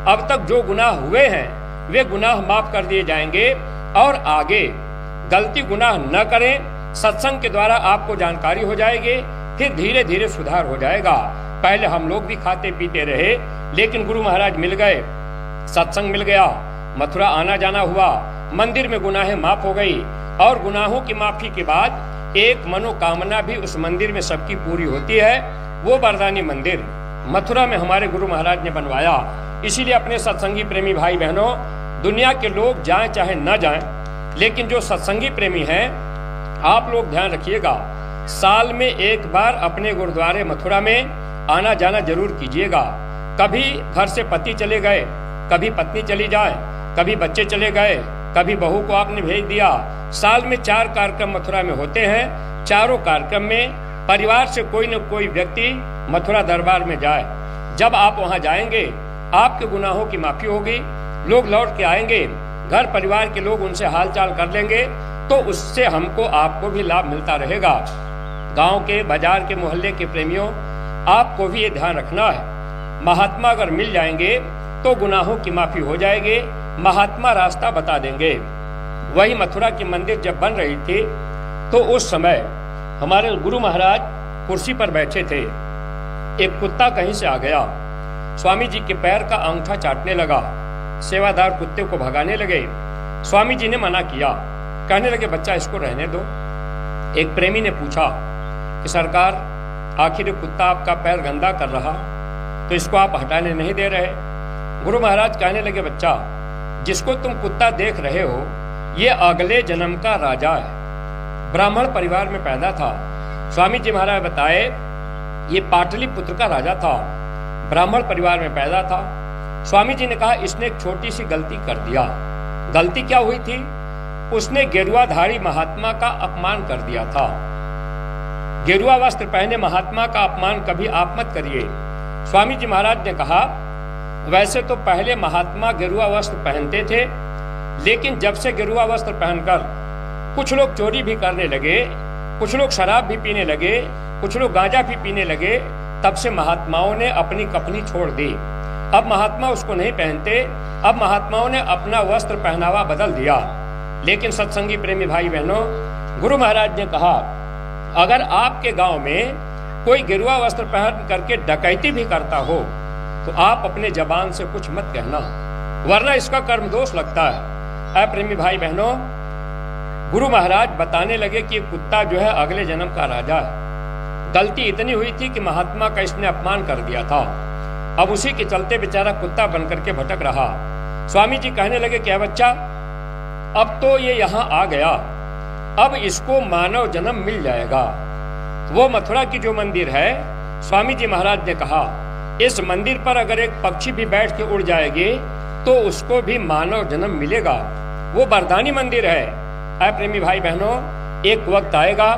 अब तक जो गुनाह हुए हैं वे गुनाह माफ कर दिए जाएंगे और आगे गलती गुनाह न करें। सत्संग के द्वारा आपको जानकारी हो जाएगी, फिर धीरे धीरे सुधार हो जाएगा। पहले हम लोग भी खाते पीते रहे, लेकिन गुरु महाराज मिल गए, सत्संग मिल गया, मथुरा आना जाना हुआ, मंदिर में गुनाहें माफ हो गई। और गुनाहों की माफी के बाद एक मनोकामना भी उस मंदिर में सबकी पूरी होती है। वो वरदानी मंदिर मथुरा में हमारे गुरु महाराज ने बनवाया। इसीलिए अपने सत्संगी प्रेमी भाई बहनों, दुनिया के लोग जाएं चाहे न जाएं, लेकिन जो सत्संगी प्रेमी हैं, आप लोग ध्यान रखिएगा, साल में एक बार अपने गुरुद्वारे मथुरा में आना जाना जरूर कीजिएगा। कभी घर से पति चले गए, कभी पत्नी चली जाए, कभी बच्चे चले गए, कभी बहू को आपने भेज दिया। साल में 4 कार्यक्रम मथुरा में होते हैं। चारों कार्यक्रम में परिवार से कोई न कोई व्यक्ति मथुरा दरबार में जाए। जब आप वहां जाएंगे, आपके गुनाहों की माफी होगी, लोग लौट के आएंगे, घर परिवार के लोग उनसे हालचाल कर लेंगे, तो उससे हमको आपको भी लाभ मिलता रहेगा। गांव के, बाजार के, मोहल्ले के प्रेमियों, आपको भी ये ध्यान रखना है, महात्मा अगर मिल जाएंगे तो गुनाहों की माफी हो जाएगी। महात्मा रास्ता बता देंगे। वही मथुरा की मंदिर जब बन रही थी तो उस समय हमारे गुरु महाराज कुर्सी पर बैठे थे। एक कुत्ता कहीं से आ गया, स्वामी जी के पैर का अंगूठा चाटने लगा। सेवादार कुत्ते को भगाने लगे। स्वामी जी ने मना किया, कहने लगे बच्चा इसको रहने दो। एक प्रेमी ने पूछा कि सरकार, आखिर ये कुत्ता आपका पैर गंदा कर रहा तो इसको आप हटाने नहीं दे रहे। गुरु महाराज कहने लगे बच्चा, जिसको तुम कुत्ता देख रहे हो ये अगले जन्म का राजा है, ब्राह्मण परिवार में पैदा था। स्वामी जी महाराज बताए ये पाटलिपुत्र का राजा था, ब्राह्मण परिवार में पैदा था। स्वामी जी ने कहा इसने एक छोटी सी गलती कर दिया। गलती क्या हुई थी? उसने गेरुआधारी महात्मा का अपमान कर दिया था। गेरुआ वस्त्र पहने महात्मा का अपमान कभी आप मत करिए। स्वामी जी महाराज ने कहा वैसे तो पहले महात्मा गेरुआ वस्त्र पहनते थे, लेकिन जब से गेरुआ वस्त्र पहनकर कुछ लोग चोरी भी करने लगे, कुछ लोग शराब भी पीने लगे, कुछ लोग गांजा भी पीने लगे, तब से महात्माओं ने अपनी कफनी छोड़ दी। अब महात्मा उसको नहीं पहनते। अब महात्माओं ने अपना वस्त्र पहनावा बदल दिया। लेकिन सत्संगी प्रेमी भाई बहनों, गुरु महाराज ने कहा अगर आपके गांव में कोई गेरुआ वस्त्र पहन करके डकैती भी करता हो तो आप अपने जबान से कुछ मत कहना, वरना इसका कर्म दोष लगता है। प्रेमी भाई बहनों, गुरु महाराज बताने लगे कि कुत्ता जो है अगले जन्म का राजा है। गलती इतनी हुई थी कि महात्मा का इसने अपमान कर दिया था। अब उसी के चलते बेचारा कुत्ता बन करके भटक रहा। स्वामी जी कहने लगे क्या बच्चा, अब तो ये यहाँ आ गया, अब इसको मानव जन्म मिल जाएगा। वो मथुरा की जो मंदिर है, स्वामी जी महाराज ने कहा इस मंदिर पर अगर एक पक्षी भी बैठ के उड़ जाएगी तो उसको भी मानव जन्म मिलेगा। वो वरदानी मंदिर है। प्रेमी भाई बहनों, एक वक्त आएगा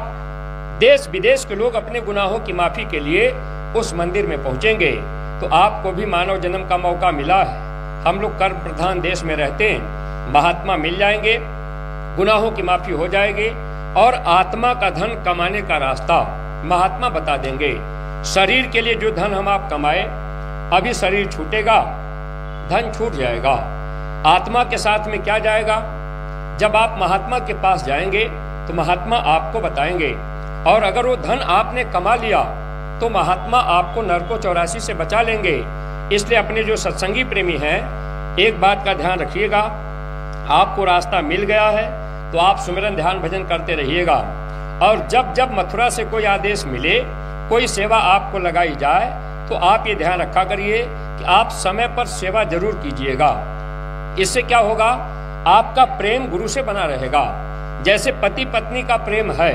देश विदेश के लोग अपने गुनाहों की माफी के लिए उस मंदिर में पहुंचेंगे, तो आपको भी मानव जन्म का मौका मिला है। हम लोग कर्म प्रधान देश में रहते हैं, महात्मा मिल जाएंगे, गुनाहों की माफी हो जाएगी और आत्मा का धन कमाने का रास्ता महात्मा बता देंगे। शरीर के लिए जो धन हम आप कमाए, अभी शरीर छूटेगा, धन छूट जाएगा। आत्मा के साथ में क्या जाएगा? जब आप महात्मा के पास जाएंगे तो महात्मा आपको बताएंगे, और अगर वो धन आपने कमा लिया तो महात्मा आपको नरकों 84 से बचा लेंगे। इसलिए अपने जो सत्संगी प्रेमी हैं, एक बात का ध्यान रखिएगा, आपको रास्ता मिल गया है तो आप सुमिरन ध्यान भजन करते रहिएगा। और जब जब मथुरा से कोई आदेश मिले, कोई सेवा आपको लगाई जाए, तो आप ये ध्यान रखा करिए कि आप समय पर सेवा जरूर कीजिएगा। इससे क्या होगा? आपका प्रेम गुरु से बना रहेगा। जैसे पति पत्नी का प्रेम है,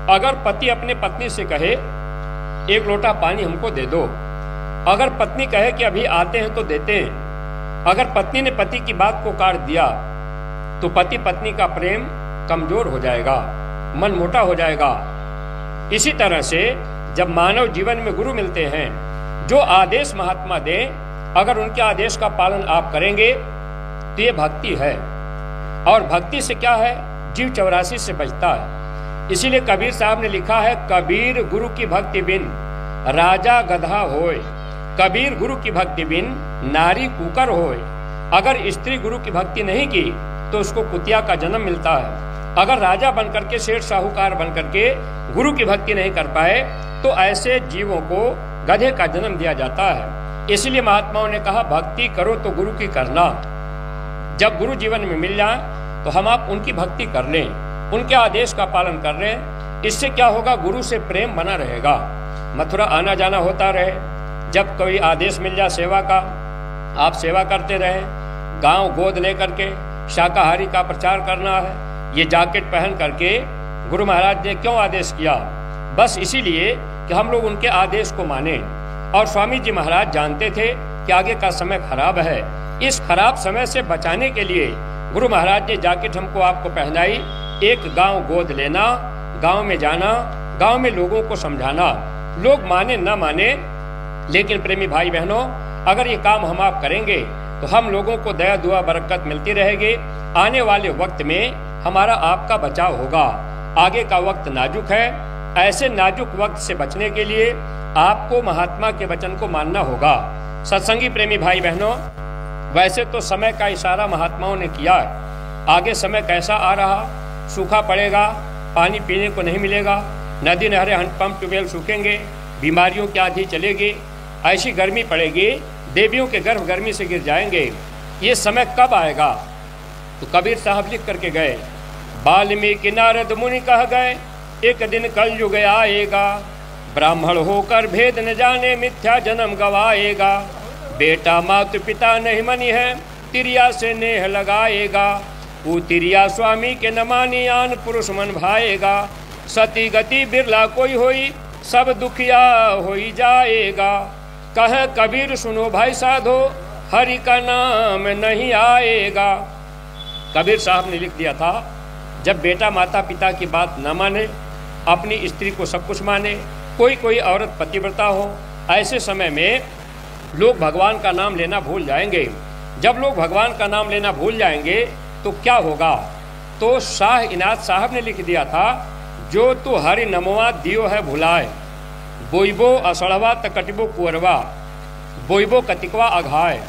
अगर पति अपने पत्नी से कहे एक लोटा पानी हमको दे दो, अगर पत्नी कहे कि अभी आते हैं तो देते हैं, अगर पत्नी ने पति की बात को काट दिया तो पति पत्नी का प्रेम कमजोर हो जाएगा, मन मोटा हो जाएगा। इसी तरह से जब मानव जीवन में गुरु मिलते हैं, जो आदेश महात्मा दें, अगर उनके आदेश का पालन आप करेंगे तो ये भक्ति है। और भक्ति से क्या है? जीव 84 से बचता है। इसीलिए कबीर साहब ने लिखा है, कबीर गुरु की भक्ति बिन राजा गधा होय, कबीर गुरु की भक्ति बिन नारी कुकर होय। अगर स्त्री गुरु की भक्ति नहीं की तो उसको कुतिया का जन्म मिलता है। अगर राजा बनकर के, सेठ साहूकार बनकर के गुरु की भक्ति नहीं कर पाए तो ऐसे जीवों को गधे का जन्म दिया जाता है। इसलिए महात्माओं ने कहा, भक्ति करो तो गुरु की करना। जब गुरु जीवन में मिल जाए तो हम आप उनकी भक्ति कर लें, उनके आदेश का पालन कर लें। इससे क्या होगा? गुरु से प्रेम बना रहेगा। मथुरा आना जाना होता रहे, जब कोई आदेश मिल जाए सेवा का, आप सेवा करते रहें। गांव गोद लेकर के शाकाहारी का प्रचार करना है, ये जैकेट पहन करके गुरु महाराज ने क्यों आदेश किया? बस इसीलिए कि हम लोग उनके आदेश को माने। और स्वामी जी महाराज जानते थे कि आगे का समय खराब है। इस खराब समय से बचाने के लिए गुरु महाराज ने जैकेट हमको आपको पहनाई। एक गांव गोद लेना, गांव में जाना, गांव में लोगों को समझाना। लोग माने ना माने, लेकिन प्रेमी भाई बहनों, अगर ये काम हम आप करेंगे तो हम लोगों को दया दुआ बरकत मिलती रहेगी। आने वाले वक्त में हमारा आपका बचाव होगा। आगे का वक्त नाजुक है। ऐसे नाजुक वक्त से बचने के लिए आपको महात्मा के वचन को मानना होगा। सत्संगी प्रेमी भाई बहनों, वैसे तो समय का इशारा महात्माओं ने किया है। आगे समय कैसा आ रहा? सूखा पड़ेगा, पानी पीने को नहीं मिलेगा, नदी नहरें हैंडपंप ट्यूबवेल सूखेंगे, बीमारियों की आंधी चलेगी, ऐसी गर्मी पड़ेगी, देवियों के गर्भ गर्मी से गिर जाएंगे। ये समय कब आएगा? तो कबीर साहब लिख करके गए, वाल्मीकि नारद मुनि कह गए, एक दिन कल युग आएगा, ब्राह्मण होकर भेद न जाने मिथ्या जन्म गवाएगा। बेटा मातु पिता नहीं मनी है, तिरिया से नेह लगाएगा। वो तिरिया स्वामी के न मानी, आन पुरुष मन भाएगा। सती गति बिरला कोई होई, सब दुखिया होई जाएगा। कह कबीर सुनो भाई साधो, हरि का नाम नहीं आएगा। कबीर साहब ने लिख दिया था, जब बेटा माता पिता की बात न माने, अपनी स्त्री को सब कुछ माने, कोई औरत पतिव्रता हो, ऐसे समय में लोग भगवान का नाम लेना भूल जाएंगे। जब लोग भगवान का नाम लेना भूल जाएंगे तो क्या होगा? तो शाह इनायत साहब ने लिख दिया था, जो तू हरि नमवा दियो है भुलाए, बोइबो असड़वा तकटबो कुअरवा, बोइबो कतिकवा अघाए।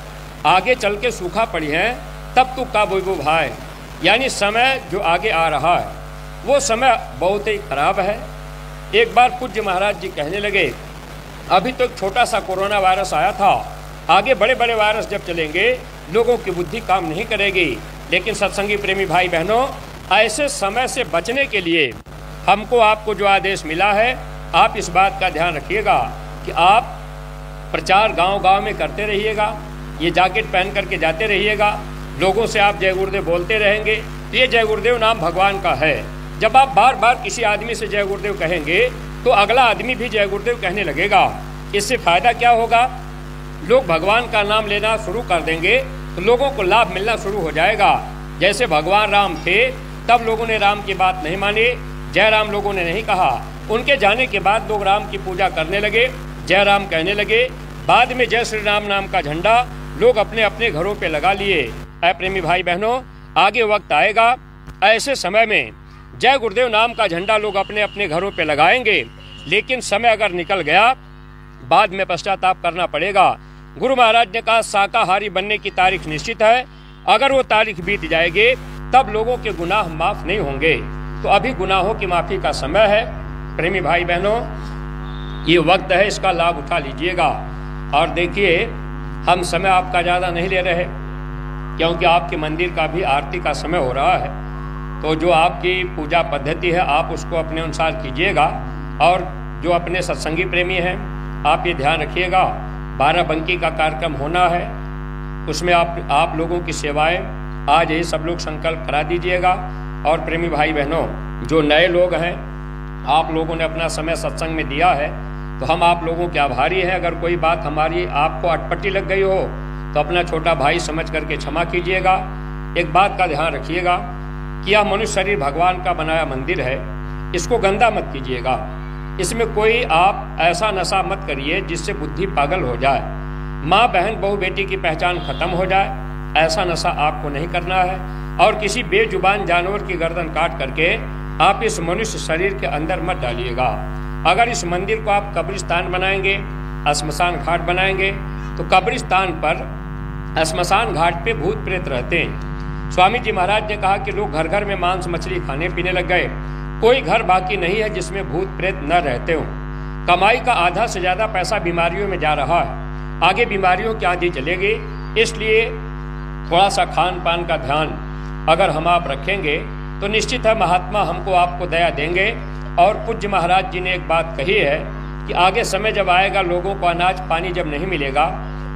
आगे चल के सूखा पड़ी है, तब तू का बोइबो भाई। यानी समय जो आगे आ रहा है वो समय बहुत ही खराब है। एक बार पूज्य महाराज जी कहने लगे, अभी तो एक छोटा सा कोरोना वायरस आया था, आगे बड़े बड़े वायरस जब चलेंगे लोगों की बुद्धि काम नहीं करेगी। लेकिन सत्संगी प्रेमी भाई बहनों, ऐसे समय से बचने के लिए हमको आपको जो आदेश मिला है, आप इस बात का ध्यान रखिएगा कि आप प्रचार गांव-गांव में करते रहिएगा, ये जैकेट पहन करके जाते रहिएगा, लोगों से आप जय गुरुदेव बोलते रहेंगे। तो ये जय गुरुदेव नाम भगवान का है। जब आप बार बार किसी आदमी से जय गुरुदेव कहेंगे तो अगला आदमी भी जय गुरुदेव कहने लगेगा। इससे फायदा क्या होगा? लोग भगवान का नाम लेना शुरू कर देंगे तो लोगों को लाभ मिलना शुरू हो जाएगा। जैसे भगवान राम थे, तब लोगों ने राम की बात नहीं मानी, जय राम लोगों ने नहीं कहा। उनके जाने के बाद लोग राम की पूजा करने लगे, जय राम कहने लगे। बाद में जय श्री राम नाम का झंडा लोग अपने अपने घरों पे लगा लिए। ऐ प्रेमी भाई बहनों, आगे वक्त आएगा ऐसे समय में जय गुरुदेव नाम का झंडा लोग अपने अपने घरों पे लगाएंगे, लेकिन समय अगर निकल गया बाद में पश्चाताप करना पड़ेगा। गुरु महाराज ने कहा शाकाहारी बनने की तारीख निश्चित है, अगर वो तारीख बीत जाएगी तब लोगों के गुनाह माफ नहीं होंगे। तो अभी गुनाहों की माफी का समय है। प्रेमी भाई बहनों, ये वक्त है, इसका लाभ उठा लीजिएगा। और देखिए, हम समय आपका ज़्यादा नहीं ले रहे, क्योंकि आपके मंदिर का भी आरती का समय हो रहा है। तो जो आपकी पूजा पद्धति है आप उसको अपने अनुसार कीजिएगा। और जो अपने सत्संगी प्रेमी हैं आप ये ध्यान रखिएगा, 12 बंकी का कार्यक्रम होना है, उसमें आप लोगों की सेवाएं आज ही सब लोग संकल्प करा दीजिएगा। और प्रेमी भाई बहनों, जो नए लोग हैं, आप लोगों ने अपना समय सत्संग में दिया है तो हम आप लोगों के आभारी हैं। अगर कोई बात हमारी आपको अटपटी लग गई हो तो अपना छोटा भाई समझ करके क्षमा कीजिएगा। एक बात का ध्यान रखिएगा कि यह मनुष्य शरीर भगवान का बनाया मंदिर है, इसको गंदा मत कीजिएगा। इसमें कोई आप ऐसा नशा मत करिए जिससे बुद्धि पागल हो जाए, माँ बहन बहू बेटी की पहचान खत्म हो जाए, ऐसा नशा आपको नहीं करना है। और किसी बेजुबान जानवर की गर्दन काट करके आप इस मनुष्य शरीर के अंदर मत डालिएगा। अगर इस मंदिर को आप कब्रिस्तान बनाएंगे, श्मशान घाट बनाएंगे, तो कब्रिस्तान पर श्मशान घाट पे भूत प्रेत रहते हैं। स्वामी जी महाराज ने कहा कि लोग घर घर में मांस मछली खाने पीने लग गए, कोई घर बाकी नहीं है जिसमें भूत प्रेत न रहते हो। कमाई का आधा से ज़्यादा पैसा बीमारियों में जा रहा है, आगे बीमारियों की आंधी चलेगी। इसलिए थोड़ा सा खान पान का ध्यान अगर हम आप रखेंगे तो निश्चित है महात्मा हमको आपको दया देंगे। और पूज्य महाराज जी ने एक बात कही है कि आगे समय जब आएगा लोगों को अनाज पानी जब नहीं मिलेगा,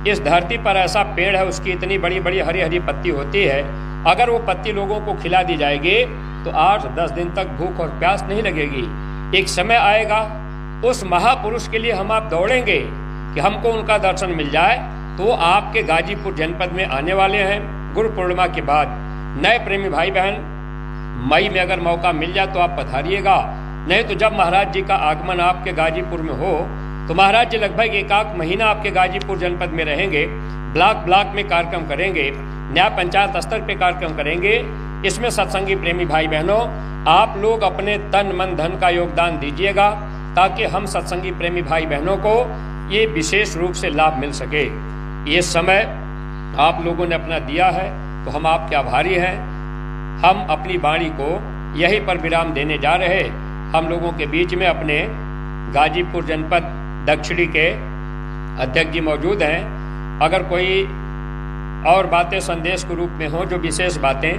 इस धरती पर ऐसा पेड़ है उसकी इतनी बड़ी बड़ी हरी हरी पत्ती होती है, अगर वो पत्ती लोगों को खिला दी जाएगी तो 8-10 दिन तक भूख और प्यास नहीं लगेगी। एक समय आएगा उस महापुरुष के लिए हम आप दौड़ेंगे कि हमको उनका दर्शन मिल जाए। तो आपके गाजीपुर जनपद में आने वाले हैं गुरु पूर्णिमा के बाद। नए प्रेमी भाई बहन, मई में अगर मौका मिल जाए तो आप पधारिएगा, नहीं तो जब महाराज जी का आगमन आपके गाजीपुर में हो तो महाराज जी लगभग एक महीना आपके गाजीपुर जनपद में रहेंगे। ब्लॉक में कार्यक्रम करेंगे, न्याय पंचायत स्तर पे कार्यक्रम करेंगे। इसमें सत्संगी प्रेमी भाई बहनों आप लोग अपने तन मन धन का योगदान दीजिएगा ताकि हम सत्संगी प्रेमी भाई बहनों को ये विशेष रूप से लाभ मिल सके। ये समय आप लोगों ने अपना दिया है तो हम आपके आभारी हैं। हम अपनी वाणी को यहीं पर विराम देने जा रहे। हम लोगों के बीच में अपने गाजीपुर जनपद दक्षिणी के अध्यक्ष जी मौजूद हैं। अगर कोई और बातें संदेश के रूप में हो, जो विशेष बातें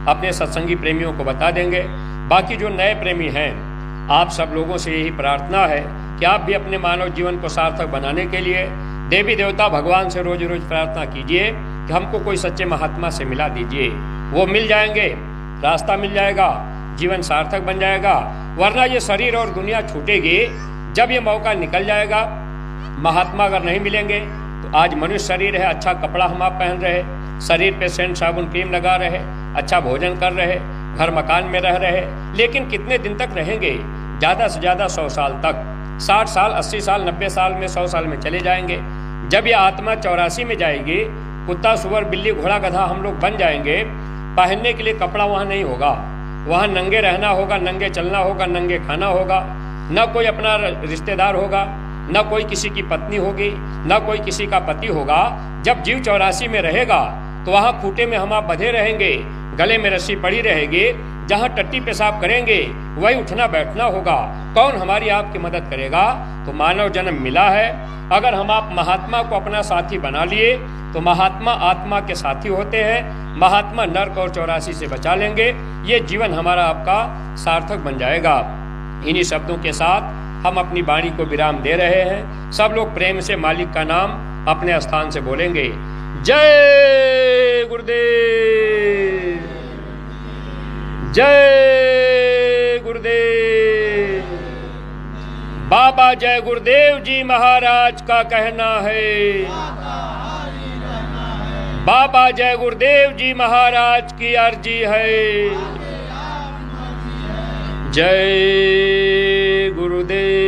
अपने सत्संगी प्रेमियों को बता देंगे। बाकी जो नए प्रेमी हैं आप सब लोगों से यही प्रार्थना है कि आप भी अपने मानव जीवन को सार्थक बनाने के लिए देवी देवता भगवान से रोज रोज प्रार्थना कीजिए कि हमको कोई सच्चे महात्मा से मिला दीजिए। वो मिल जाएंगे, रास्ता मिल जाएगा, जीवन सार्थक बन जाएगा। वरना ये शरीर और दुनिया छूटेगी जब ये मौका निकल जाएगा। महात्मा अगर नहीं मिलेंगे तो आज मनुष्य शरीर है, अच्छा कपड़ा हम आप पहन रहे, शरीर पे सेंट साबुन क्रीम लगा रहे, अच्छा भोजन कर रहे, घर मकान में रह रहे, लेकिन कितने दिन तक रहेंगे? ज़्यादा से ज़्यादा 100 साल तक, 60 साल 80 साल 90 साल में 100 साल में चले जाएंगे। जब ये आत्मा 84 में जाएगी, कुत्ता सुअर बिल्ली घोड़ा गधा हम लोग बन जाएंगे। पहनने के लिए कपड़ा वहाँ नहीं होगा, वहाँ नंगे रहना होगा, नंगे चलना होगा, नंगे खाना होगा। न कोई अपना रिश्तेदार होगा, न कोई किसी की पत्नी होगी, न कोई किसी का पति होगा। जब जीव 84 में रहेगा तो वहाँ खूटे में हम आप बंधे रहेंगे, गले में रस्सी पड़ी रहेगी, जहाँ टट्टी पेशाब करेंगे वही उठना बैठना होगा। कौन हमारी आपकी मदद करेगा? तो मानव जन्म मिला है, अगर हम आप महात्मा को अपना साथी बना लिए तो महात्मा आत्मा के साथी होते हैं। महात्मा नर्क और 84 से बचा लेंगे। ये जीवन हमारा आपका सार्थक बन जाएगा। इन्हीं शब्दों के साथ हम अपनी वाणी को विराम दे रहे हैं। सब लोग प्रेम से मालिक का नाम अपने स्थान से बोलेंगे। जय गुरुदेव, जय गुरुदेव। बाबा जय गुरुदेव जी महाराज का कहना है, बाबा जय गुरुदेव जी महाराज की अर्जी है। जय गुरुदेव।